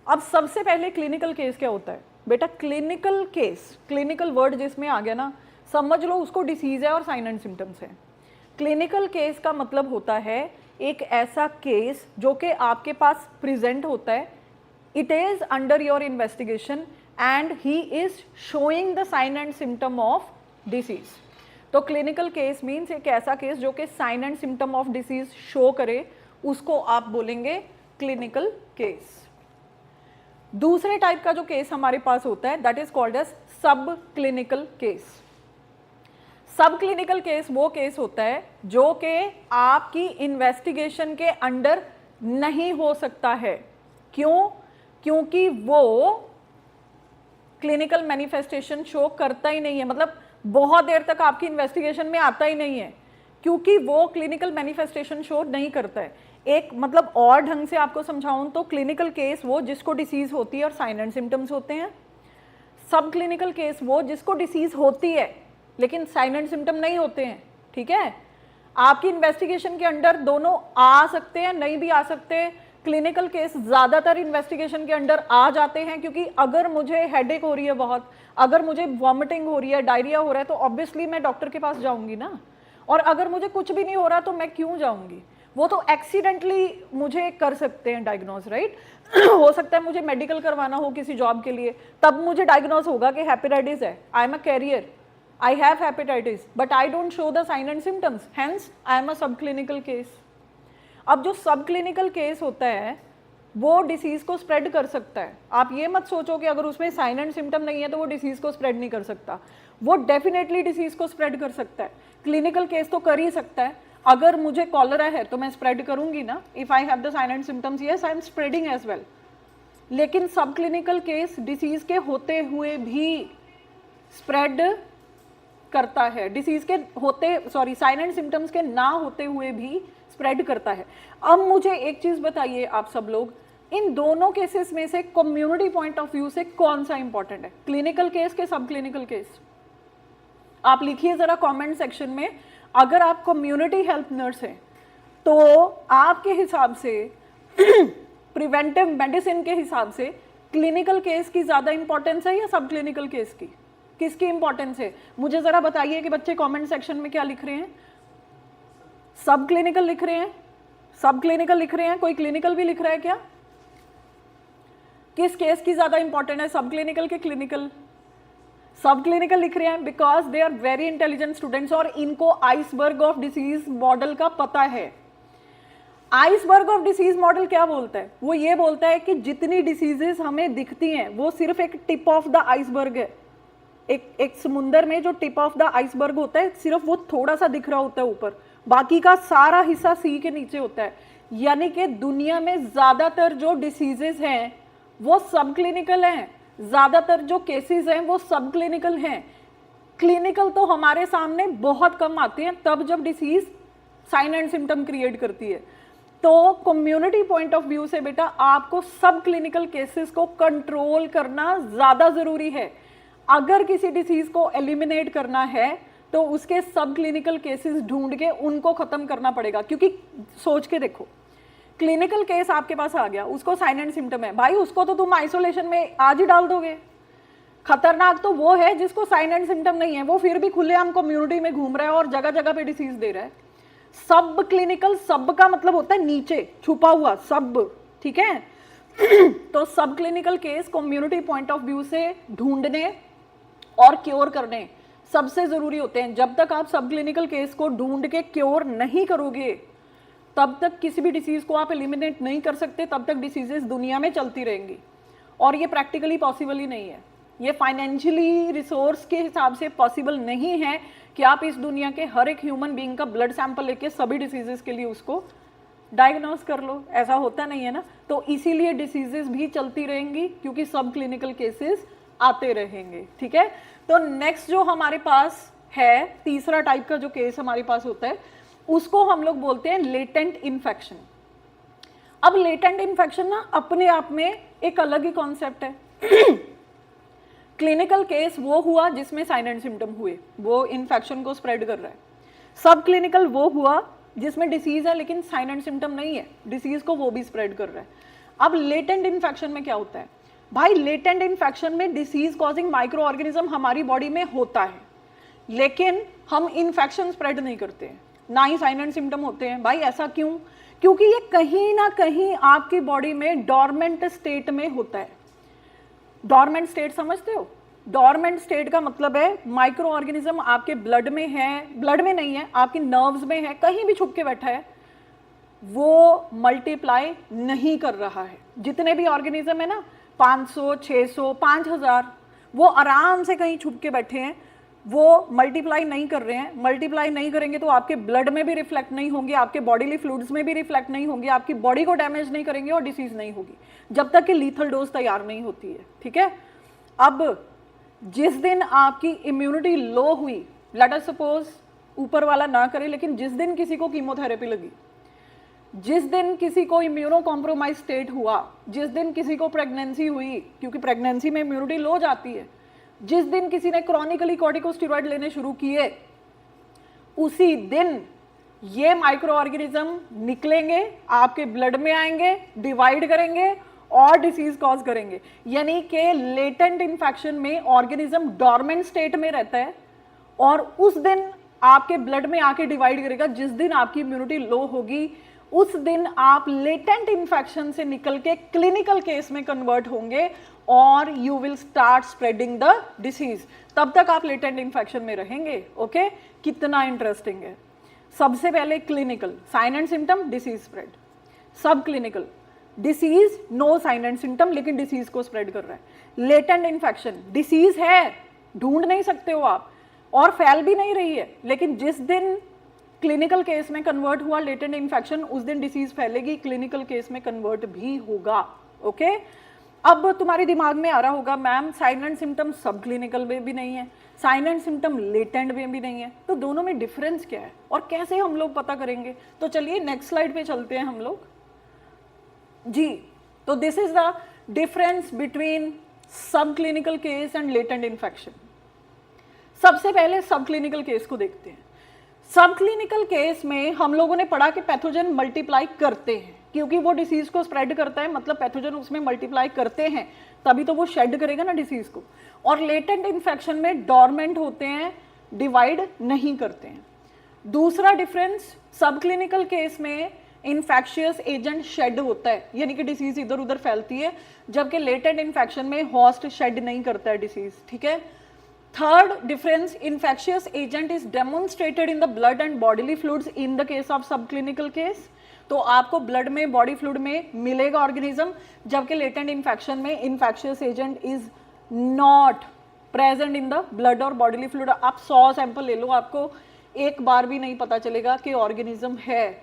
अब सबसे पहले क्लिनिकल केस क्या होता है बेटा? क्लिनिकल केस, क्लिनिकल वर्ड जिसमें आ गया ना, समझ लो उसको डिसीज है और साइन एंड सिम्टम्स है। क्लिनिकल केस का मतलब होता है एक ऐसा केस जो कि आपके पास प्रेजेंट होता है, it is under your investigation and he is showing the sign and symptom of disease. तो क्लिनिकल केस मीन्स एक ऐसा केस जो कि sign and symptom of disease show करे, उसको आप बोलेंगे क्लिनिकल केस। दूसरे टाइप का जो केस हमारे पास होता है दैट इज कॉल्ड एज सब क्लिनिकल केस। सब क्लिनिकल केस वो केस होता है जो कि आपकी इन्वेस्टिगेशन के अंडर नहीं हो सकता है। क्यों? क्योंकि वो क्लिनिकल मैनिफेस्टेशन शो करता ही नहीं है, मतलब बहुत देर तक आपकी इन्वेस्टिगेशन में आता ही नहीं है, क्योंकि वो क्लिनिकल मैनिफेस्टेशन शो नहीं करता है। एक मतलब और ढंग से आपको समझाऊं तो क्लिनिकल केस वो जिसको डिसीज होती है और साइन एंड सिम्टम्स होते हैं। सब क्लिनिकल केस वो जिसको डिसीज होती है लेकिन साइन एंड सिम्टम नहीं होते हैं, ठीक है। आपकी इन्वेस्टिगेशन के अंडर दोनों आ सकते हैं, नहीं भी आ सकते। क्लिनिकल केस ज़्यादातर इन्वेस्टिगेशन के अंडर आ जाते हैं, क्योंकि अगर मुझे हेडेक हो रही है बहुत, अगर मुझे वॉमिटिंग हो रही है, डायरिया हो रहा है, तो ऑब्वियसली मैं डॉक्टर के पास जाऊंगी ना। और अगर मुझे कुछ भी नहीं हो रहा तो मैं क्यों जाऊंगी? वो तो एक्सीडेंटली मुझे कर सकते हैं डायग्नोज, राइट। हो सकता है मुझे मेडिकल करवाना हो किसी जॉब के लिए, तब मुझे डायग्नोज होगा कि हेपेटाइटिस है, I am a carrier, I have hepatitis, but I don't show the sign and symptoms. Hence, I am a subclinical case. अब जो सबक्लिनिकल केस होता है वो डिसीज को स्प्रेड कर सकता है। आप ये मत सोचो कि अगर उसमें साइन एंड सिम्टम नहीं है तो वो डिसीज को स्प्रेड नहीं कर सकता। वो डेफिनेटली डिसीज को स्प्रेड कर सकता है। क्लिनिकल केस तो कर ही सकता है। अगर मुझे कॉलरा है तो मैं स्प्रेड करूंगी ना, if I have the sign and symptoms, yes I am spreading as well. लेकिन सबक्लिनिकल केस डिसीज के होते हुए भी स्प्रेड करता है, डिसीज के होते साइन एंड सिम्टम्स के ना होते हुए भी स्प्रेड करता है। अब मुझे एक चीज बताइए आप सब लोग, इन दोनों केसेस में से कम्युनिटी पॉइंट ऑफ व्यू से कौन सा इंपॉर्टेंट है, क्लिनिकल केस के सब क्लिनिकल केस? आप लिखिए जरा कमेंट सेक्शन में। अगर आप कम्युनिटी हेल्थ नर्स हैं तो आपके हिसाब से प्रिवेंटिव मेडिसिन के हिसाब से क्लिनिकल केस की ज्यादा इंपॉर्टेंस है या सब क्लिनिकल केस की? किसकी इंपॉर्टेंस है? मुझे जरा बताइए कि बच्चे कमेंट सेक्शन में क्या लिख रहे हैं। सब क्लिनिकल लिख रहे हैं, सब क्लिनिकल लिख रहे हैं। कोई क्लिनिकल भी लिख रहा है क्या? किस केस की ज्यादा इंपॉर्टेंट है, सब क्लिनिकल के क्लिनिकल? सब क्लिनिकल लिख रहे हैं because they are very intelligent students और इनको आइसबर्ग ऑफ डिसीज मॉडल का पता है। आइसबर्ग ऑफ डिसीज मॉडल क्या बोलता है? वो ये बोलता है कि जितनी डिसीजेस हमें दिखती हैं वो सिर्फ एक टिप ऑफ द आइसबर्ग है। एक समुंदर में जो टिप ऑफ द आइसबर्ग होता है सिर्फ वो थोड़ा सा दिख रहा होता है ऊपर, बाकी का सारा हिस्सा सी के नीचे होता है। यानी कि दुनिया में ज्यादातर जो डिसीजेस हैं वो सब क्लिनिकल हैं, ज्यादातर जो केसेस हैं वो सब क्लिनिकल हैं। क्लिनिकल तो हमारे सामने बहुत कम आते हैं तब जब disease sign and symptom create करती है। तो कम्युनिटी पॉइंट ऑफ व्यू से बेटा आपको सब क्लिनिकल केसेस को कंट्रोल करना ज्यादा जरूरी है। अगर किसी डिसीज को एलिमिनेट करना है तो उसके सब क्लिनिकल केसेस ढूंढ के उनको खत्म करना पड़ेगा। क्योंकि सोच के देखो, क्लिनिकल केस आपके पास आ गया, उसको साइन एंड सिम्टम है, भाई उसको तो तुम आइसोलेशन में आज ही डाल दोगे। खतरनाक तो वो है जिसको साइन एंड सिम्टम नहीं है, वो फिर भी खुलेआम कम्युनिटी में घूम रहा है और जगह जगह पे डिसीज दे रहा है। सब क्लिनिकल, सब का मतलब होता है नीचे छुपा हुआ सब, ठीक है। तो सब clinical case community point of view से ढूंढने और क्योर करने सबसे जरूरी होते हैं। जब तक आप सब क्लिनिकल केस को ढूंढ के क्योर नहीं करोगे तब तक किसी भी डिसीज को आप एलिमिनेट नहीं कर सकते, तब तक डिसीजेस दुनिया में चलती रहेंगी और ये प्रैक्टिकली पॉसिबल ही नहीं है। ये फाइनेंशियली रिसोर्स के हिसाब से पॉसिबल नहीं है कि आप इस दुनिया के हर एक ह्यूमन बीइंग का ब्लड सैंपल लेके सभी डिसीजेस के लिए उसको डायग्नोस कर लो, ऐसा होता नहीं है ना। तो इसीलिए डिसीजेस भी चलती रहेंगी क्योंकि सब क्लिनिकल केसेस आते रहेंगे, ठीक है। तो नेक्स्ट जो हमारे पास है, तीसरा टाइप का जो केस हमारे पास होता है उसको हम लोग बोलते हैं लेटेंट इन्फेक्शन। अब लेटेंट इन्फेक्शन ना अपने आप में एक अलग ही कॉन्सेप्ट है। क्लिनिकल केस वो हुआ जिसमें साइन एंड सिम्टम हुए, वो इन्फेक्शन को स्प्रेड कर रहा है। सब क्लिनिकल वो हुआ जिसमें डिसीज है लेकिन साइन एंड सिम्टम नहीं है, डिसीज को वो भी स्प्रेड कर रहा है। अब लेटेंट इन्फेक्शन में क्या होता है भाई? लेटेंट इन्फेक्शन में डिसीज कॉजिंग माइक्रो ऑर्गेनिज्म हमारी बॉडी में होता है लेकिन हम इन्फेक्शन स्प्रेड नहीं करते हैं, ना ही साइन एंड सिम्टम होते हैं। भाई ऐसा क्यों? क्योंकि ये कहीं ना कहीं आपकी बॉडी में डॉर्मेंट स्टेट में होता है। डॉर्मेंट स्टेट समझते हो? डॉर्मेंट स्टेट का मतलब है माइक्रो ऑर्गेनिज्म आपके ब्लड में है, ब्लड में नहीं है, आपकी नर्व्स में है, कहीं भी छुप के बैठा है, वो मल्टीप्लाई नहीं कर रहा है। जितने भी ऑर्गेनिज्म है ना, 500, 600, 5000, वो आराम से कहीं छुप के बैठे हैं, वो मल्टीप्लाई नहीं कर रहे हैं। मल्टीप्लाई नहीं करेंगे तो आपके ब्लड में भी रिफ्लेक्ट नहीं होंगे, आपके बॉडीली फ्लूइड्स में भी रिफ्लेक्ट नहीं होंगे, आपकी बॉडी को डैमेज नहीं करेंगे और डिसीज नहीं होगी जब तक कि लीथल डोज तैयार नहीं होती है, ठीक है। अब जिस दिन आपकी इम्यूनिटी लो हुई, लेट अस सपोज, ऊपर वाला ना करे, लेकिन जिस दिन किसी को कीमोथेरेपी लगी, जिस दिन किसी को इम्यूनो कॉम्प्रोमाइज स्टेट हुआ, जिस दिन किसी को प्रेगनेंसी हुई, क्योंकि प्रेगनेंसी में इम्यूनिटी लो जाती है, जिस दिन किसी ने क्रॉनिकली कॉर्टिकोस्टेरॉइड लेने शुरू किए, उसी दिन ये माइक्रो ऑर्गेनिज्म निकलेंगे, आपके ब्लड में आएंगे, डिवाइड करेंगे और डिसीज कॉज करेंगे। यानी कि लेटेंट इन्फेक्शन में ऑर्गेनिज्म डॉर्मेंट स्टेट में रहता है और उस दिन आपके ब्लड में आके डिवाइड करेगा। जिस दिन आपकी इम्यूनिटी लो होगी उस दिन आप लेटेंट इन्फेक्शन से निकल के क्लिनिकल केस में कन्वर्ट होंगे और you will start spreading the disease. तब तक आप लेटेंट इन्फेक्शन में रहेंगे। ओके, कितना इंटरेस्टिंग है। सबसे पहले clinical, sign and symptom, disease spread. Sub clinical, disease no sign and symptom लेकिन डिसीज को स्प्रेड कर रहा है। लेटेंट इन्फेक्शन, डिसीज है, ढूंढ नहीं सकते हो आप और फैल भी नहीं रही है, लेकिन जिस दिन क्लिनिकल केस में कन्वर्ट हुआ लेटेंट इन्फेक्शन, उस दिन डिसीज फैलेगी, क्लिनिकल केस में कन्वर्ट भी होगा। ओके, अब तुम्हारे दिमाग में आ रहा होगा मैम साइन एंड सिम्टम सब क्लिनिकल में भी नहीं है, साइन एंड सिम्टम लेटेंट में भी नहीं है, तो दोनों में डिफरेंस क्या है और कैसे हम लोग पता करेंगे? तो चलिए नेक्स्ट स्लाइड पे चलते हैं हम लोग जी। तो this is the difference between sub clinical case and latent infection. सबसे पहले सब क्लिनिकल केस को देखते हैं। सब क्लिनिकल केस में हम लोगों ने पढ़ा कि पैथोजन मल्टीप्लाई करते हैं, क्योंकि वो डिसीज को स्प्रेड करता है, मतलब पैथोजन उसमें मल्टीप्लाई करते हैं, तभी तो वो शेड करेगा ना डिसीज को। और लेटेंट इन्फेक्शन में डॉर्मेंट होते हैं, डिवाइड नहीं करते हैं। दूसरा डिफरेंस, सब क्लिनिकल केस में इन्फेक्शियस एजेंट शेड होता है, यानी कि डिसीज इधर उधर फैलती है, जबकि लेटेंट इन्फेक्शन में होस्ट शेड नहीं करता है डिसीज, ठीक है। Third difference, infectious agent is demonstrated in the blood and bodily fluids in the case of subclinical case। तो आपको ब्लड में, बॉडी फ्लूइड में मिलेगा ऑर्गेनिज्म, जबकि लेटेंट इन्फेक्शन में infectious agent is not present in the blood और bodily fluid. आप 100 sample ले लो, आपको एक बार भी नहीं पता चलेगा कि ऑर्गेनिज्म है।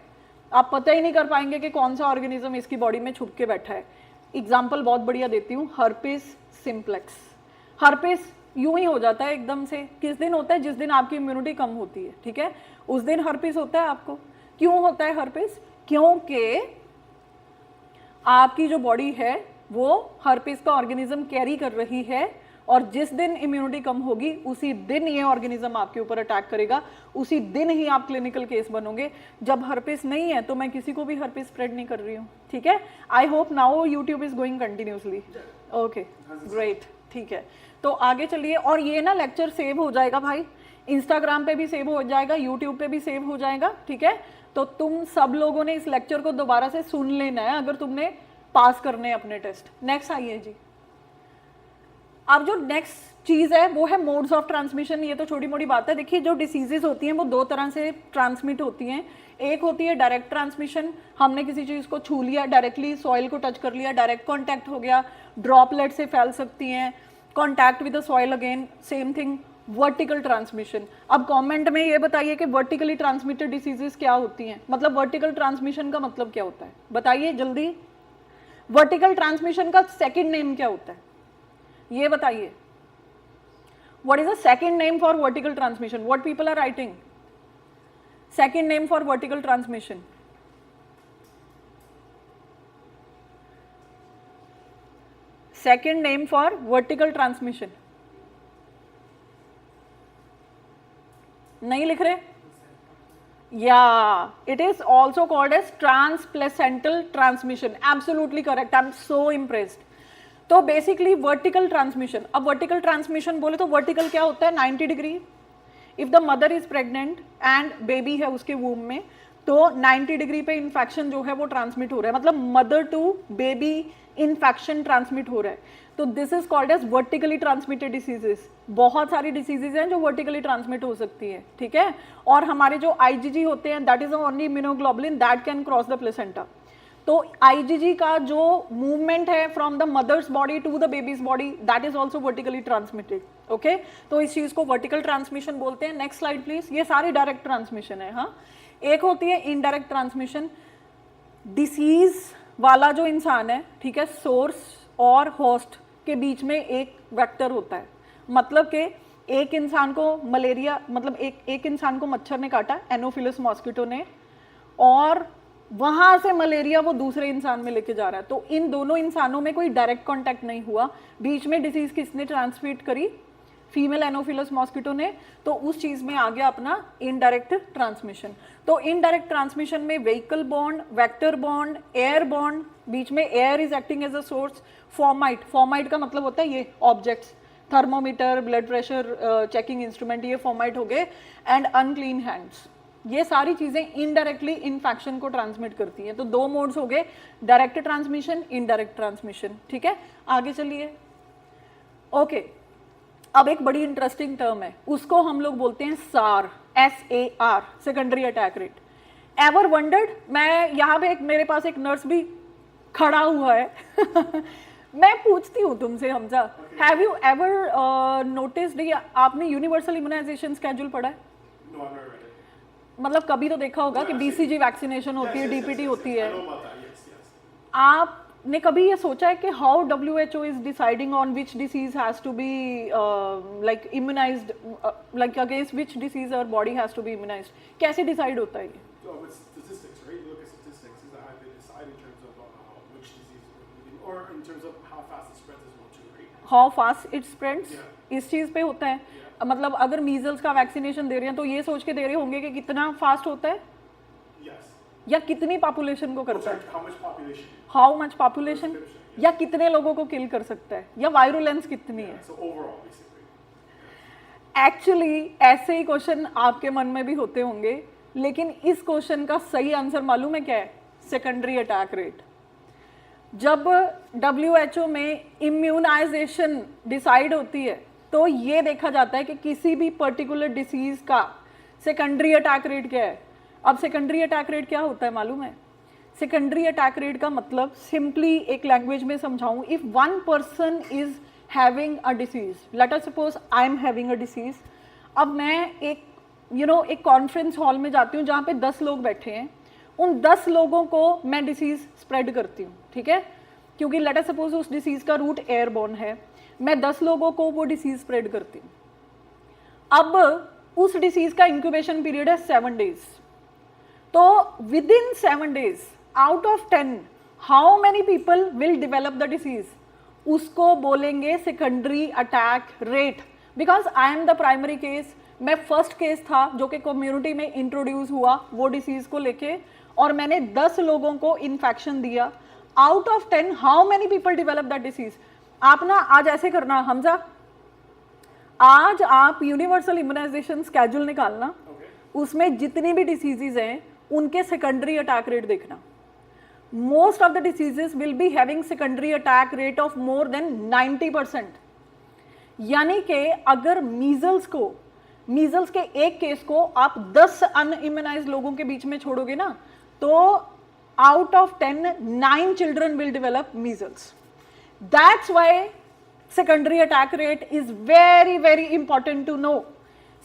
आप पता ही नहीं कर पाएंगे कि कौन सा ऑर्गेनिज्म इसकी बॉडी में छुप के बैठा है। एग्जाम्पल बहुत बढ़िया देती हूँ, हर्पिस सिम्प्लेक्स। हर्पिस यूं ही हो जाता है एकदम से। किस दिन होता है? जिस दिन आपकी इम्यूनिटी कम होती है, ठीक है, उस दिन हर्पिस होता है आपको। क्यों होता है हर्पिस? क्योंकि आपकी जो बॉडी है वो हर्पिस का ऑर्गेनिज्म कैरी कर रही है, और जिस दिन इम्यूनिटी कम होगी उसी दिन ये ऑर्गेनिज्म आपके ऊपर अटैक करेगा, उसी दिन ही आप क्लिनिकल केस बनोगे। जब हर्पिस नहीं है तो मैं किसी को भी हर्पिस स्प्रेड नहीं कर रही हूँ, ठीक है। I hope now YouTube is going continuously. Okay great, ठीक है। तो आगे चलिए, और ये ना लेक्चर सेव हो जाएगा भाई, इंस्टाग्राम पे भी सेव हो जाएगा, यूट्यूब पे भी सेव हो जाएगा, ठीक है। तो तुम सब लोगों ने इस लेक्चर को दोबारा से सुन लेना है अगर तुमने पास करने हैं अपने टेस्ट। नेक्स्ट आइए जी। अब जो नेक्स्ट चीज है वो है मोड्स ऑफ ट्रांसमिशन। ये तो छोटी मोटी बात है। देखिए, जो डिसीजेज होती हैं वो दो तरह से ट्रांसमिट होती हैं। एक होती है डायरेक्ट ट्रांसमिशन, हमने किसी चीज को छू लिया, डायरेक्टली सॉइल को टच कर लिया, डायरेक्ट कॉन्टैक्ट हो गया, ड्रॉपलेट से फैल सकती हैं। Contact with the soil, again same thing. Vertical transmission, अब कमेंट में ये बताइए कि वर्टिकली ट्रांसमिटेड डिसीजेस क्या होती हैं, मतलब वर्टिकल ट्रांसमिशन का मतलब क्या होता है, बताइए जल्दी। वर्टिकल ट्रांसमिशन का सेकंड नेम क्या होता है, ये बताइए। What is the second name for vertical transmission? What people are writing? Second name for vertical transmission? Second name for vertical transmission? नहीं लिख रहे? Yeah, it is also called as transplacental transmission. Absolutely correct. I'm so impressed. तो basically vertical transmission. अब vertical transmission बोले तो vertical क्या होता है? 90 degree. If the mother is pregnant and baby है उसके womb में, तो 90 डिग्री पे इन्फेक्शन जो है वो ट्रांसमिट हो रहा है, मतलब mother to baby infection transmit हो रहा है। तो this is called as vertically transmitted diseases. बहुत सारी डिसीजेज हैं जो वर्टिकली ट्रांसमिट हो सकती है, ठीक है। और हमारे जो आईजीजी होते हैं, that is only immunoglobulin that can cross the placenta. तो आईजीजी का जो मूवमेंट है from the mother's body to the babies body, that is also vertically transmitted, okay. तो इस चीज को वर्टिकल ट्रांसमिशन बोलते हैं। Next slide please. ये सारी डायरेक्ट ट्रांसमिशन है, हाँ। एक होती है इनडायरेक्ट ट्रांसमिशन। डिसीज वाला जो इंसान है, ठीक है, सोर्स और होस्ट के बीच में एक वेक्टर होता है, मतलब कि एक इंसान को मलेरिया, मतलब एक इंसान को मच्छर ने काटा, एनोफिलस मॉस्किटो ने, और वहां से मलेरिया वो दूसरे इंसान में लेके जा रहा है। तो इन दोनों इंसानों में कोई डायरेक्ट कांटेक्ट नहीं हुआ, बीच में डिसीज किसने ट्रांसमिट करी? फीमेल एनोफिलस मॉस्किटो ने। तो उस चीज में आ गया अपना इनडायरेक्ट ट्रांसमिशन। तो इनडायरेक्ट ट्रांसमिशन में vehicle bond, vector bond, air bond, बीच में air is acting as a source. Fomite, fomite का मतलब होता है ये objects, thermometer, blood pressure checking instrument, ये फॉर्माइट हो गए। एंड अनक्लीन हैंड्स, ये सारी चीजें इनडायरेक्टली इन्फेक्शन को ट्रांसमिट करती हैं। तो दो मोड्स हो गए, डायरेक्ट ट्रांसमिशन, इनडायरेक्ट ट्रांसमिशन, ठीक है। आगे चलिए। ओके, अब एक बड़ी इंटरेस्टिंग टर्म है, उसको हम लोग बोलते हैं SAR, SAR, secondary attack rate. Ever wondered? मैं यहाँ पे मेरे पास एक नर्स भी खड़ा हुआ है मैं पूछती हूँ तुमसे Hamza, have you ever noticed, आपने यूनिवर्सल इम्यूनाइजेशन स्केड्यूल पढ़ा है? मतलब कभी तो देखा होगा कि BCG वैक्सीनेशन होती है, DPT होती है। आपने कभी ये सोचा है कि how WHO is deciding on which disease has to be like immunized, like against which disease और body has to be immunized? कैसे डिसाइड होता है ये? Or in terms of how fast it spreads as well too, right? How fast it spreads, Yeah. इस चीज़ पे होता है। मतलब अगर मीजल्स का वैक्सीनेशन दे रहे हैं तो ये सोच के दे रहे होंगे कि कितना फास्ट होता है Yes. या कितनी पॉपुलेशन को करता है, How much population? How much population, या कितने लोगों को किल कर सकता है, या वायरुलेंस कितनी है। So overall, basically. एक्चुअली ऐसे ही क्वेश्चन आपके मन में भी होते होंगे, लेकिन इस क्वेश्चन का सही आंसर मालूम है क्या है? Secondary attack rate. जब WHO में इम्यूनाइजेशन डिसाइड होती है तो ये देखा जाता है कि किसी भी पर्टिकुलर डिसीज का सेकेंडरी अटैक रेट क्या है। अब सेकेंडरी अटैक रेट क्या होता है मालूम है? सेकेंडरी अटैक रेट का मतलब सिंपली एक लैंग्वेज में समझाऊं, if one person is having a disease, let us suppose I am having a disease. अब मैं एक एक कॉन्फ्रेंस हॉल में जाती हूँ जहाँ पे 10 लोग बैठे हैं, उन 10 लोगों को मैं डिसीज स्प्रेड करती हूँ, ठीक है, क्योंकि लेट अस सपोज उस डिसीज का रूट एयरबोर्न है, मैं 10 लोगों को वो डिसीज स्प्रेड करती हूँ। अब उस डिसीज का इंक्यूबेशन पीरियड है 7 डेज, तो with in 7 days out of 10 how many people will develop the disease, उसको बोलेंगे secondary attack rate. Because I am the primary case, मैं फर्स्ट केस था जो कि कम्युनिटी में इंट्रोड्यूस हुआ वो डिसीज को लेके, और मैंने 10 लोगों को इन्फेक्शन दिया। Out of 10 how many people develop that disease. आप ना आज ऐसे करना हमजा, आज आप यूनिवर्सल इम्यूनाइजेशन स्केड्यूल निकालना, उसमें जितनी भी डिसीजेज हैं उनके सेकेंडरी अटैक रेट देखना। Most of the diseases will be having secondary attack rate of more than 90%। यानी कि अगर मीजल्स के एक केस को आप 10 अनइम्यूनाइज्ड लोगों के बीच में छोड़ोगे ना, तो out of 10 9 children will develop measles. That's why secondary attack rate is very very important to know.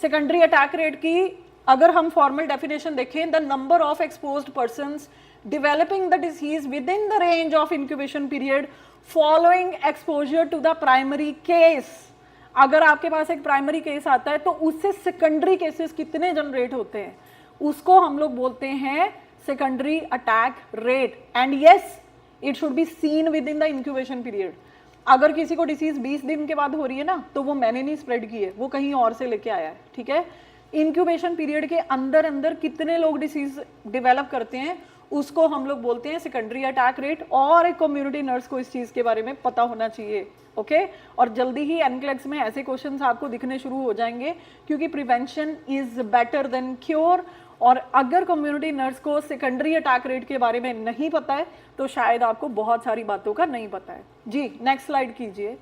Secondary attack rate की अगर हम फॉर्मल डेफिनेशन देखें, the number of exposed persons developing the disease within the range of incubation period following exposure to the primary case। अगर आपके पास एक primary case आता है तो उससे सेकेंडरी केसेस कितने जनरेट होते हैं, उसको हम लोग बोलते हैं secondary attack rate. And yes, it should be seen with in the incubation period. अगर किसी को डिसीज 20 दिन के बाद हो रही है ना, तो वो मैंने नहीं स्प्रेड की है, वो कहीं और से लेके आया है, ठीक है। इंक्यूबेशन पीरियड के अंदर अंदर कितने लोग डिसीज डेवलप करते हैं उसको हम लोग बोलते हैं सेकेंडरी अटैक रेट, और एक कम्युनिटी नर्स को इस चीज़ के बारे में पता होना चाहिए, ओके। और जल्दी ही एनक्लेक्स में ऐसे क्वेश्चंस आपको दिखने शुरू हो जाएंगे, क्योंकि prevention is better than cure. और अगर कम्युनिटी नर्स को सेकेंडरी अटैक रेट के बारे में नहीं पता है तो शायद आपको बहुत सारी बातों का नहीं पता है। जी नेक्स्ट स्लाइड कीजिए।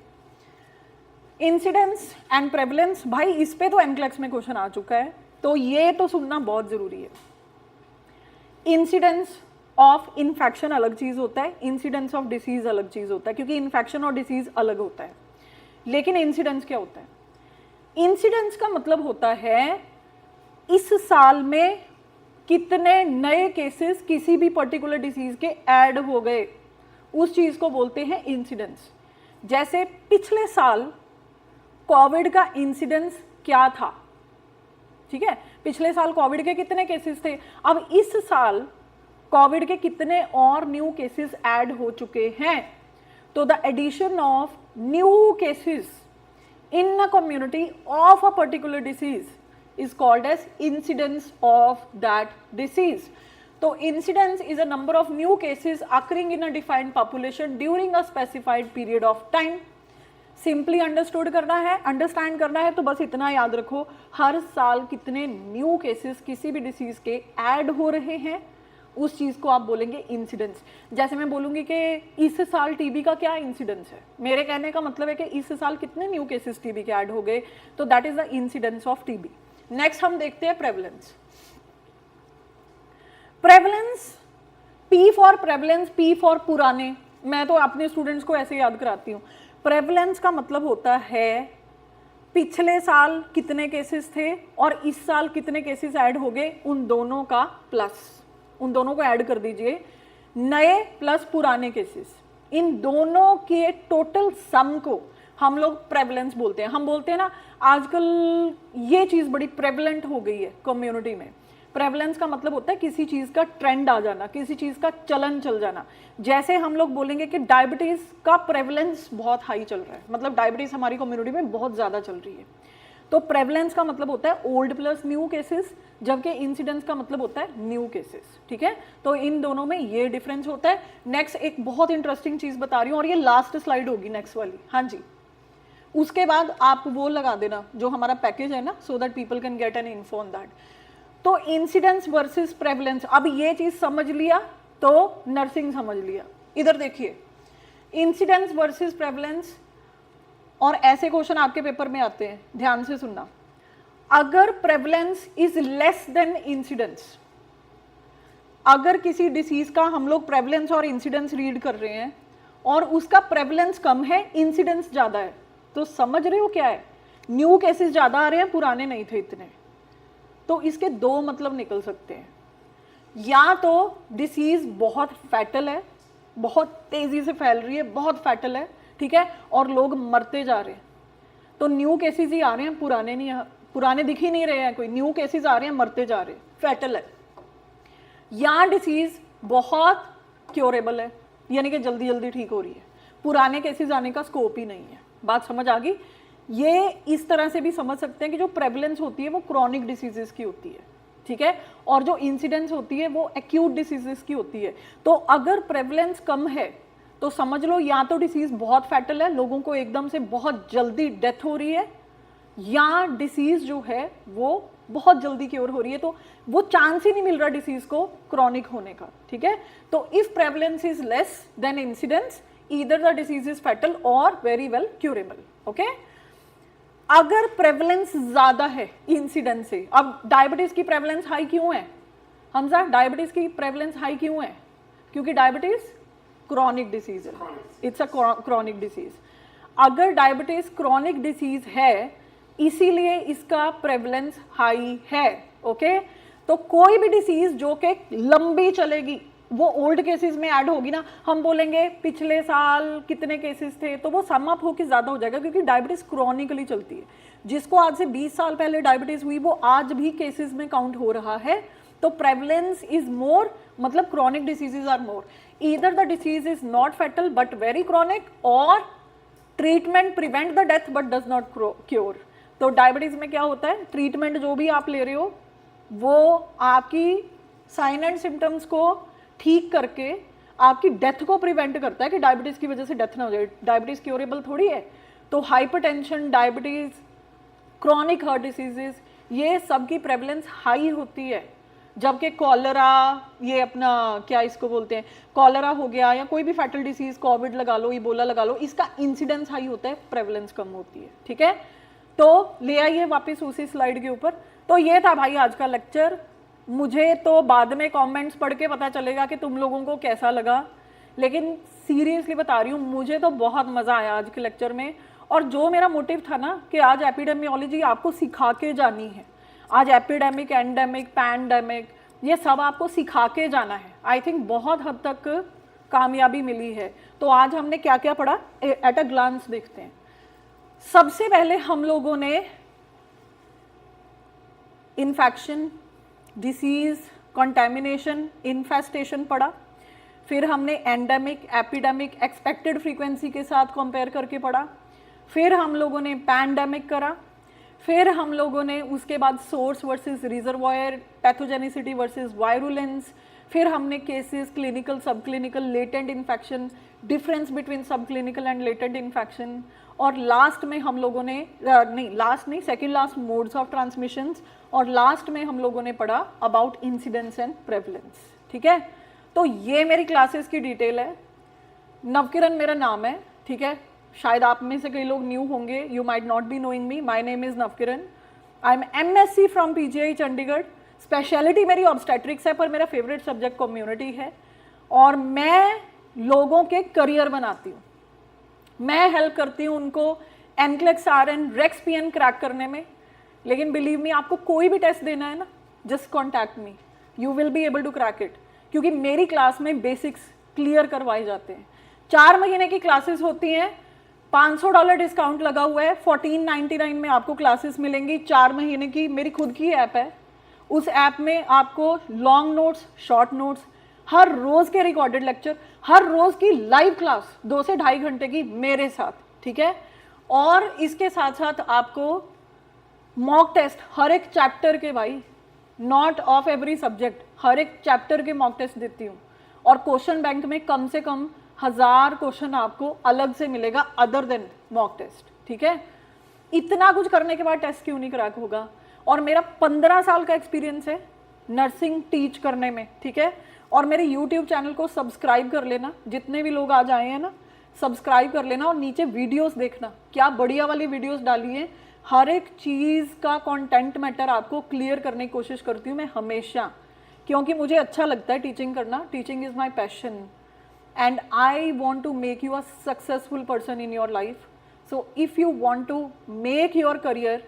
इंसिडेंस एंड प्रेवलेंस, भाई इस पे तो एनक्लेक्स में क्वेश्चन आ चुका है, तो ये तो सुनना बहुत जरूरी है। इंसिडेंस ऑफ इन्फेक्शन अलग चीज होता है, इंसिडेंस ऑफ डिसीज अलग चीज होता है, क्योंकि इन्फेक्शन और डिसीज अलग होता है। लेकिन इंसिडेंस क्या होता है? इंसिडेंस का मतलब होता है इस साल में कितने नए केसेस किसी भी पर्टिकुलर डिसीज के ऐड हो गए, उस चीज को बोलते हैं इंसिडेंस। जैसे पिछले साल कोविड का इंसिडेंस क्या था, ठीक है, पिछले साल कोविड के कितने केसेस थे, अब इस साल कोविड के कितने और न्यू केसेस ऐड हो चुके हैं। तो the addition of new cases in a community of a particular disease is called as incidence of that disease. So incidence is a number of new cases occurring in a defined population during a specified period of time. Simply understood करना है, understand करना है, तो बस इतना याद रखो, हर साल कितने न्यू केसेस किसी भी डिसीज के ऐड हो रहे हैं, उस चीज को आप बोलेंगे इंसिडेंस। जैसे मैं बोलूंगी कि इस साल टीबी का क्या इंसिडेंस है, मेरे कहने का मतलब है कि इस साल कितने न्यू केसेस टीबी के ऐड हो गए, तो that is the incidence of TB. Next हम देखते हैं prevalence. Prevalence, P for prevalence, P for पुराने, मैं तो अपने स्टूडेंट्स को ऐसे याद कराती हूँ। प्रेवलेंस का मतलब होता है पिछले साल कितने केसेस थे और इस साल कितने केसेस ऐड हो गए, उन दोनों का प्लस, उन दोनों को ऐड कर दीजिए, नए प्लस पुराने केसेस, इन दोनों के टोटल सम को हम लोग प्रेवलेंस बोलते हैं। हम बोलते हैं ना आजकल ये चीज़ बड़ी प्रेवलेंट हो गई है कम्युनिटी में, प्रेवलेंस का मतलब होता है किसी चीज़ का ट्रेंड आ जाना, किसी चीज़ का चलन चल जाना। जैसे हम लोग बोलेंगे कि डायबिटीज़ का प्रेवलेंस बहुत हाई चल रहा है, मतलब डायबिटीज़ हमारी कम्युनिटी में बहुत ज़्यादा चल रही है, तो प्रेवलेंस का मतलब होता है ओल्ड प्लस न्यू केसेस, जबकि इंसिडेंस का मतलब होता है न्यू केसेस। ठीक है, तो इन दोनों में ये डिफरेंस होता है। नेक्स्ट एक बहुत इंटरेस्टिंग चीज़ बता रही हूँ और ये लास्ट स्लाइड होगी नेक्स्ट वाली। हाँ जी, उसके बाद आप वो लगा देना जो हमारा पैकेज है ना, so that people can get an info on that. तो इंसिडेंस वर्सेस प्रेवलेंस, अब ये चीज समझ लिया तो नर्सिंग समझ लिया। इधर देखिए, इंसिडेंस वर्सेस प्रेवलेंस, और ऐसे क्वेश्चन आपके पेपर में आते हैं, ध्यान से सुनना। अगर prevalence is less than incidence, अगर किसी डिसीज का हम लोग प्रेवलेंस और इंसिडेंस रीड कर रहे हैं और उसका प्रेवलेंस कम है, इंसिडेंस ज्यादा है, तो समझ रहे हो क्या है, न्यू केसेस ज्यादा आ रहे हैं, पुराने नहीं थे इतने। तो इसके दो मतलब निकल सकते हैं, या तो डिसीज बहुत फैटल है, बहुत तेजी से फैल रही है, बहुत फैटल है, ठीक है, और लोग मरते जा रहे हैं, तो न्यू केसेस ही आ रहे हैं, पुराने नहीं, पुराने दिख ही नहीं रहे हैं, कोई न्यू केसेस आ रहे हैं, मरते जा रहे हैं, फैटल है। या डिसीज बहुत क्योरेबल है, यानी कि जल्दी जल्दी ठीक हो रही है, पुराने केसेस आने का स्कोप ही नहीं है। बात समझ आ गई? ये इस तरह से भी समझ सकते हैं कि जो प्रेवलेंस होती है वो क्रॉनिक डिसीजेस की होती है, ठीक है, और जो इंसिडेंस होती है वो एक्यूट डिसीजेस की होती है। तो अगर प्रेवलेंस कम है तो समझ लो या तो डिसीज बहुत फैटल है, लोगों को एकदम से बहुत जल्दी डेथ हो रही है, या डिसीज जो है वो बहुत जल्दी क्योर हो रही है, तो वो चांस ही नहीं मिल रहा डिसीज को क्रॉनिक होने का। ठीक है, तो if prevalence is less than incidence, either the disease is fatal और वेरी वेल क्यूरेबल। ओके, अगर प्रेवलेंस ज्यादा है इंसिडेंस से, अब डायबिटीज की प्रेवलेंस हाई क्यों है हमजा, डायबिटीज की प्रेवलेंस हाई क्यों है? क्योंकि डायबिटीज क्रॉनिक डिसीज है, इट्स अ क्रॉनिक डिसीज। अगर डायबिटीज क्रॉनिक डिसीज है इसीलिए इसका प्रेवलेंस हाई है। ओके, तो कोई भी डिसीज जो कि लंबी चलेगी वो ओल्ड केसेस में ऐड होगी ना, हम बोलेंगे पिछले साल कितने केसेस थे, तो वो सम अप होकर ज्यादा हो जाएगा, क्योंकि डायबिटीज क्रॉनिकली चलती है। जिसको आज से 20 साल पहले डायबिटीज हुई वो आज भी केसेस में काउंट हो रहा है, तो प्रेवलेंस इज मोर, मतलब chronic diseases are more. Either the disease is not fatal but very chronic, और treatment prevent the death but does not cure. तो डायबिटीज में क्या होता है, ट्रीटमेंट जो भी आप ले रहे हो वो आपकी साइन एंड सिम्टम्स को ठीक करके आपकी डेथ को प्रिवेंट करता है कि डायबिटीज की वजह से डेथ ना हो जाए। डायबिटीज क्योरेबल थोड़ी है। तो hypertension, diabetes, chronic heart diseases, ये सब की प्रेवलेंस हाई होती है, जबकि कॉलरा, ये अपना क्या इसको बोलते हैं, कॉलरा हो गया या कोई भी फैटल डिसीज, कोविड लगा लो, इबोला लगा लो, इसका इंसिडेंस हाई होता है, प्रेवलेंस कम होती है। ठीक है, तो ले आइए वापस उसी स्लाइड के ऊपर। तो ये था भाई आज का लेक्चर। मुझे तो बाद में कमेंट्स पढ़ के पता चलेगा कि तुम लोगों को कैसा लगा, लेकिन सीरियसली बता रही हूँ मुझे तो बहुत मज़ा आया आज के लेक्चर में। और जो मेरा मोटिव था ना कि आज एपिडेमियोलॉजी आपको सिखा के जानी है, आज एपिडेमिक, एंडेमिक, पैंडेमिक, ये सब आपको सिखा के जाना है। आई थिंक बहुत हद तक कामयाबी मिली है। तो आज हमने क्या क्या पढ़ा, एट अ ग्लांस देखते हैं। सबसे पहले हम लोगों ने इन्फेक्शन, डिसीज, कंटामिनेशन, इन्फेस्टेशन पढ़ा। फिर हमने एंडेमिक, एपिडेमिक, एक्सपेक्टेड फ्रीक्वेंसी के साथ कंपेयर करके पढ़ा। फिर हम लोगों ने पैंडेमिक करा। फिर हम लोगों ने उसके बाद source versus reservoir, pathogenicity versus virulence. फिर हमने केसेस, क्लिनिकल, सब clinical, latent infection, difference between sub clinical and latent infection, और लास्ट में हम लोगों ने second last modes of transmissions, और लास्ट में हम लोगों ने पढ़ा अबाउट इंसिडेंस एंड प्रेवलेंस। ठीक है, तो ये मेरी क्लासेस की डिटेल है। नवकिरण मेरा नाम है, ठीक है, शायद आप में से कई लोग न्यू होंगे, you might not be knowing me. My name is Navkiran, I am MSc from PGI Chandigarh. Speciality मेरी ऑब्स्टेट्रिक्स है, पर मेरा फेवरेट सब्जेक्ट कम्युनिटी है, और मैं लोगों के करियर बनाती हूँ। मैं हेल्प करती हूँ उनको NCLEX RN, REX PN crack करने में। लेकिन बिलीव मी, आपको कोई भी टेस्ट देना है ना, just contact me, you will be able to crack it, क्योंकि मेरी क्लास में बेसिक्स क्लियर करवाए जाते हैं। 4 महीने की क्लासेस होती हैं, $500 डिस्काउंट लगा हुआ है, 1499 में आपको क्लासेस मिलेंगी 4 महीने की। मेरी खुद की ऐप है, उस ऐप में आपको लॉन्ग नोट्स, शॉर्ट नोट्स, हर रोज के रिकॉर्डेड लेक्चर, हर रोज की लाइव क्लास 2 से 2.5 घंटे की मेरे साथ, ठीक है। और इसके साथ साथ आपको मॉक टेस्ट हर एक चैप्टर के, भाई नॉट ऑफ एवरी सब्जेक्ट, हर एक चैप्टर के मॉक टेस्ट देती हूँ। और क्वेश्चन बैंक में कम से कम 1000 क्वेश्चन आपको अलग से मिलेगा अदर देन मॉक टेस्ट, ठीक है। इतना कुछ करने के बाद टेस्ट क्यों नहीं क्रैक होगा? और मेरा 15 साल का एक्सपीरियंस है नर्सिंग टीच करने में, ठीक है। और मेरे यूट्यूब चैनल को सब्सक्राइब कर लेना, जितने भी लोग आज आए हैं ना सब्सक्राइब कर लेना, और नीचे वीडियोस देखना, क्या बढ़िया वाली वीडियोस डाली है। हर एक चीज़ का कंटेंट मैटर आपको क्लियर करने की कोशिश करती हूँ मैं हमेशा, क्योंकि मुझे अच्छा लगता है टीचिंग करना। Teaching is my passion and I want to make you a successful person in your life. So if you want to make your career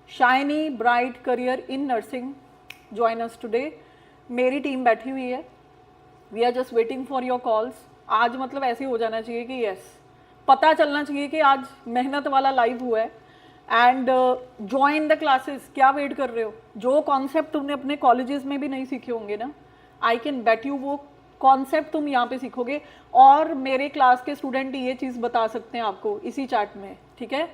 shiny bright career in nursing, join us today. मेरी team बैठी हुई है, we are just waiting for your calls. आज मतलब ऐसे हो जाना चाहिए कि yes, पता चलना चाहिए कि आज मेहनत वाला लाइव हुआ है। एंड ज्वाइन द क्लासेस, क्या वेट कर रहे हो? जो कॉन्सेप्ट तुमने अपने कॉलेजेस में भी नहीं सीखे होंगे ना, आई कैन बेट यू वो कॉन्सेप्ट तुम यहाँ पे सीखोगे। और मेरे क्लास के स्टूडेंट ये चीज़ बता सकते हैं आपको इसी चैट में, ठीक है।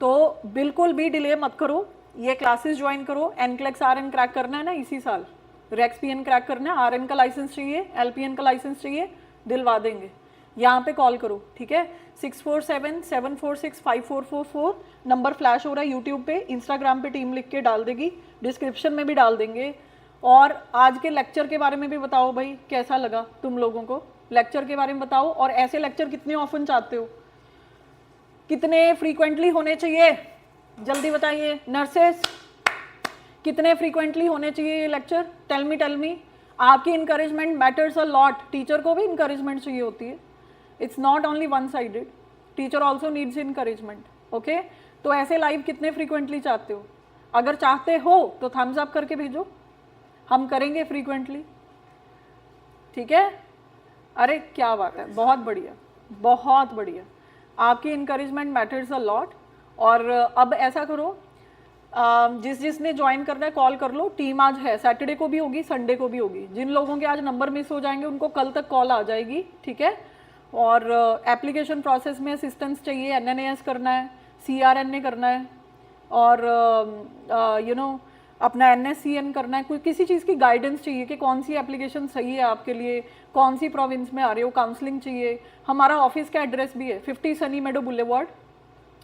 तो बिल्कुल भी डिले मत करो, ये क्लासेस ज्वाइन करो। NCLEX RN क्रैक करना है ना इसी साल, REX PN क्रैक करना है, RN का लाइसेंस चाहिए, LPN का लाइसेंस चाहिए, दिलवा देंगे। यहाँ पे कॉल करो, ठीक है। 6477465444 नंबर फ्लैश हो रहा है यूट्यूब पे, इंस्टाग्राम पे टीम लिख के डाल देगी, डिस्क्रिप्शन में भी डाल देंगे। और आज के लेक्चर के बारे में भी बताओ भाई, कैसा लगा तुम लोगों को? लेक्चर के बारे में बताओ। और ऐसे लेक्चर कितने ऑफन चाहते हो, कितने फ्रीक्वेंटली होने चाहिए, जल्दी बताइए नर्सेस, कितने फ्रीक्वेंटली होने चाहिए ये लेक्चर? Tell me. आपकी encouragement matters a lot. Teacher को भी इंकरेजमेंट चाहिए होती है, it's not only one sided, teacher also needs encouragement, okay. तो ऐसे लाइव कितने फ्रीक्वेंटली चाहते हो? अगर चाहते हो तो थम्स अप करके भेजो, हम करेंगे फ्रीक्वेंटली, ठीक है। अरे क्या बात है, बहुत बढ़िया, बहुत बढ़िया। आपकी इंकरेजमेंट मैटर्स अ लॉट। और अब ऐसा करो, जिसने ज्वाइन करना है कॉल कर लो। टीम आज है, सैटरडे को भी होगी, संडे को भी होगी। जिन लोगों के आज नंबर मिस हो जाएंगे उनको कल तक कॉल आ जाएगी, ठीक है। और एप्लीकेशन प्रोसेस में असिस्टेंस चाहिए, NNAS करना है, CRNA करना है, और अपना NSCN करना है, कोई किसी चीज़ की गाइडेंस चाहिए कि कौन सी एप्लीकेशन सही है आपके लिए, कौन सी प्रोविंस में आ रहे हो, काउंसलिंग चाहिए। हमारा ऑफिस का एड्रेस भी है 50 सनी मेडो boulevard,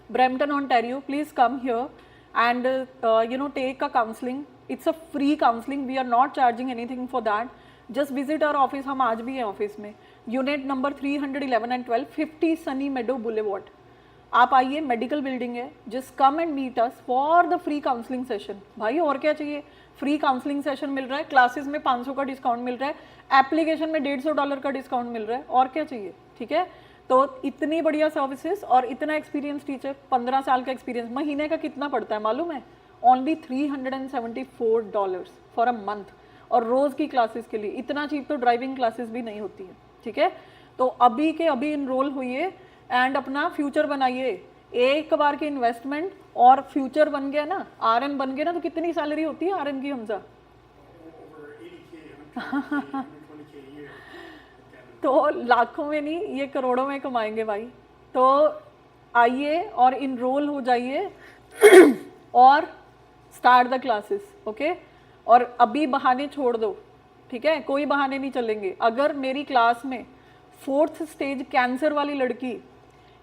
Brampton Ontario. Please come here and take a counseling. It's a free counseling, we are not charging anything for that. Just visit our office, हम आज भी हैं ऑफिस में, unit number 311 and 12, 50 Sunny Medo Boulevard. आप आइए, medical building है, just come and meet us for the free counselling session. भाई और क्या चाहिए? फ्री काउंसलिंग सेशन मिल रहा है, क्लासेस में 500 का डिस्काउंट मिल रहा है, एप्लीकेशन में $150 का डिस्काउंट मिल रहा है, और क्या चाहिए, ठीक है। तो इतनी बढ़िया सर्विसेज और इतना एक्सपीरियंस टीचर, 15 साल का एक्सपीरियंस। महीने का कितना पड़ता है मालूम है? Only $374 for a month. और रोज़ की क्लासेस के लिए इतना चीप तो ड्राइविंग क्लासेस भी नहीं होती है, ठीक है। तो अभी के अभी इनरोल हुई एंड अपना फ्यूचर बनाइए। एक बार की इन्वेस्टमेंट और फ्यूचर बन गया ना, RN बन गया ना, तो कितनी सैलरी होती है RN की हमजा? तो लाखों में नहीं, ये करोड़ों में कमाएंगे भाई। तो आइए और इनरोल हो जाइए और स्टार्ट द क्लासेस, ओके। और अभी बहाने छोड़ दो, ठीक है, कोई बहाने नहीं चलेंगे। अगर मेरी क्लास में 4th स्टेज कैंसर वाली लड़की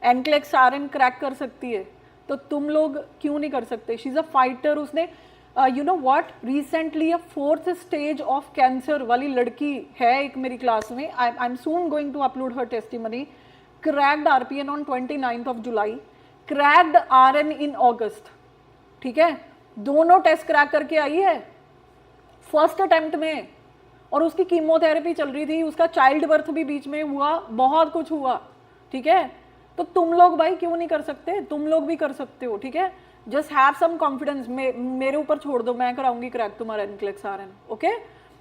NCLEX RN क्रैक कर सकती है, तो तुम लोग क्यों नहीं कर सकते? She is a fighter. उसने you know what, recently 4th stage of cancer वाली लड़की है एक मेरी क्लास में, I am soon going to upload her testimony, cracked RPN on 29th of July, cracked RN in August, ठीक है। दोनों टेस्ट क्रैक करके आई है फर्स्ट अटेम्प्ट में, और उसकी कीमोथेरेपी चल रही थी, उसका चाइल्ड बर्थ भी बीच में हुआ, बहुत कुछ हुआ, ठीक है। तो तुम लोग भाई क्यों नहीं कर सकते? तुम लोग भी कर सकते हो, ठीक है। जस्ट हैव सम कॉन्फिडेंस, मेरे ऊपर छोड़ दो, मैं कराऊंगी क्रैक तुम्हारा NCLEX RN, ओके।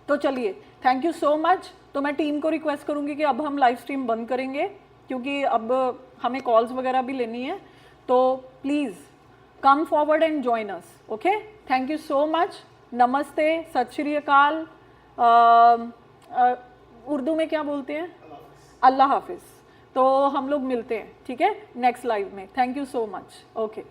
तो चलिए, थैंक यू सो मच। तो मैं टीम को रिक्वेस्ट करूंगी कि अब हम लाइव स्ट्रीम बंद करेंगे, क्योंकि अब हमें कॉल्स वगैरह भी लेनी है। तो please come forward and join us, okay. Thank you so much. नमस्ते, सत श्री अकाल, उर्दू में क्या बोलते हैं? अल्लाह हाफिज़। तो हम लोग मिलते हैं, ठीक है, नेक्स्ट लाइव में। Thank you so much. Okay.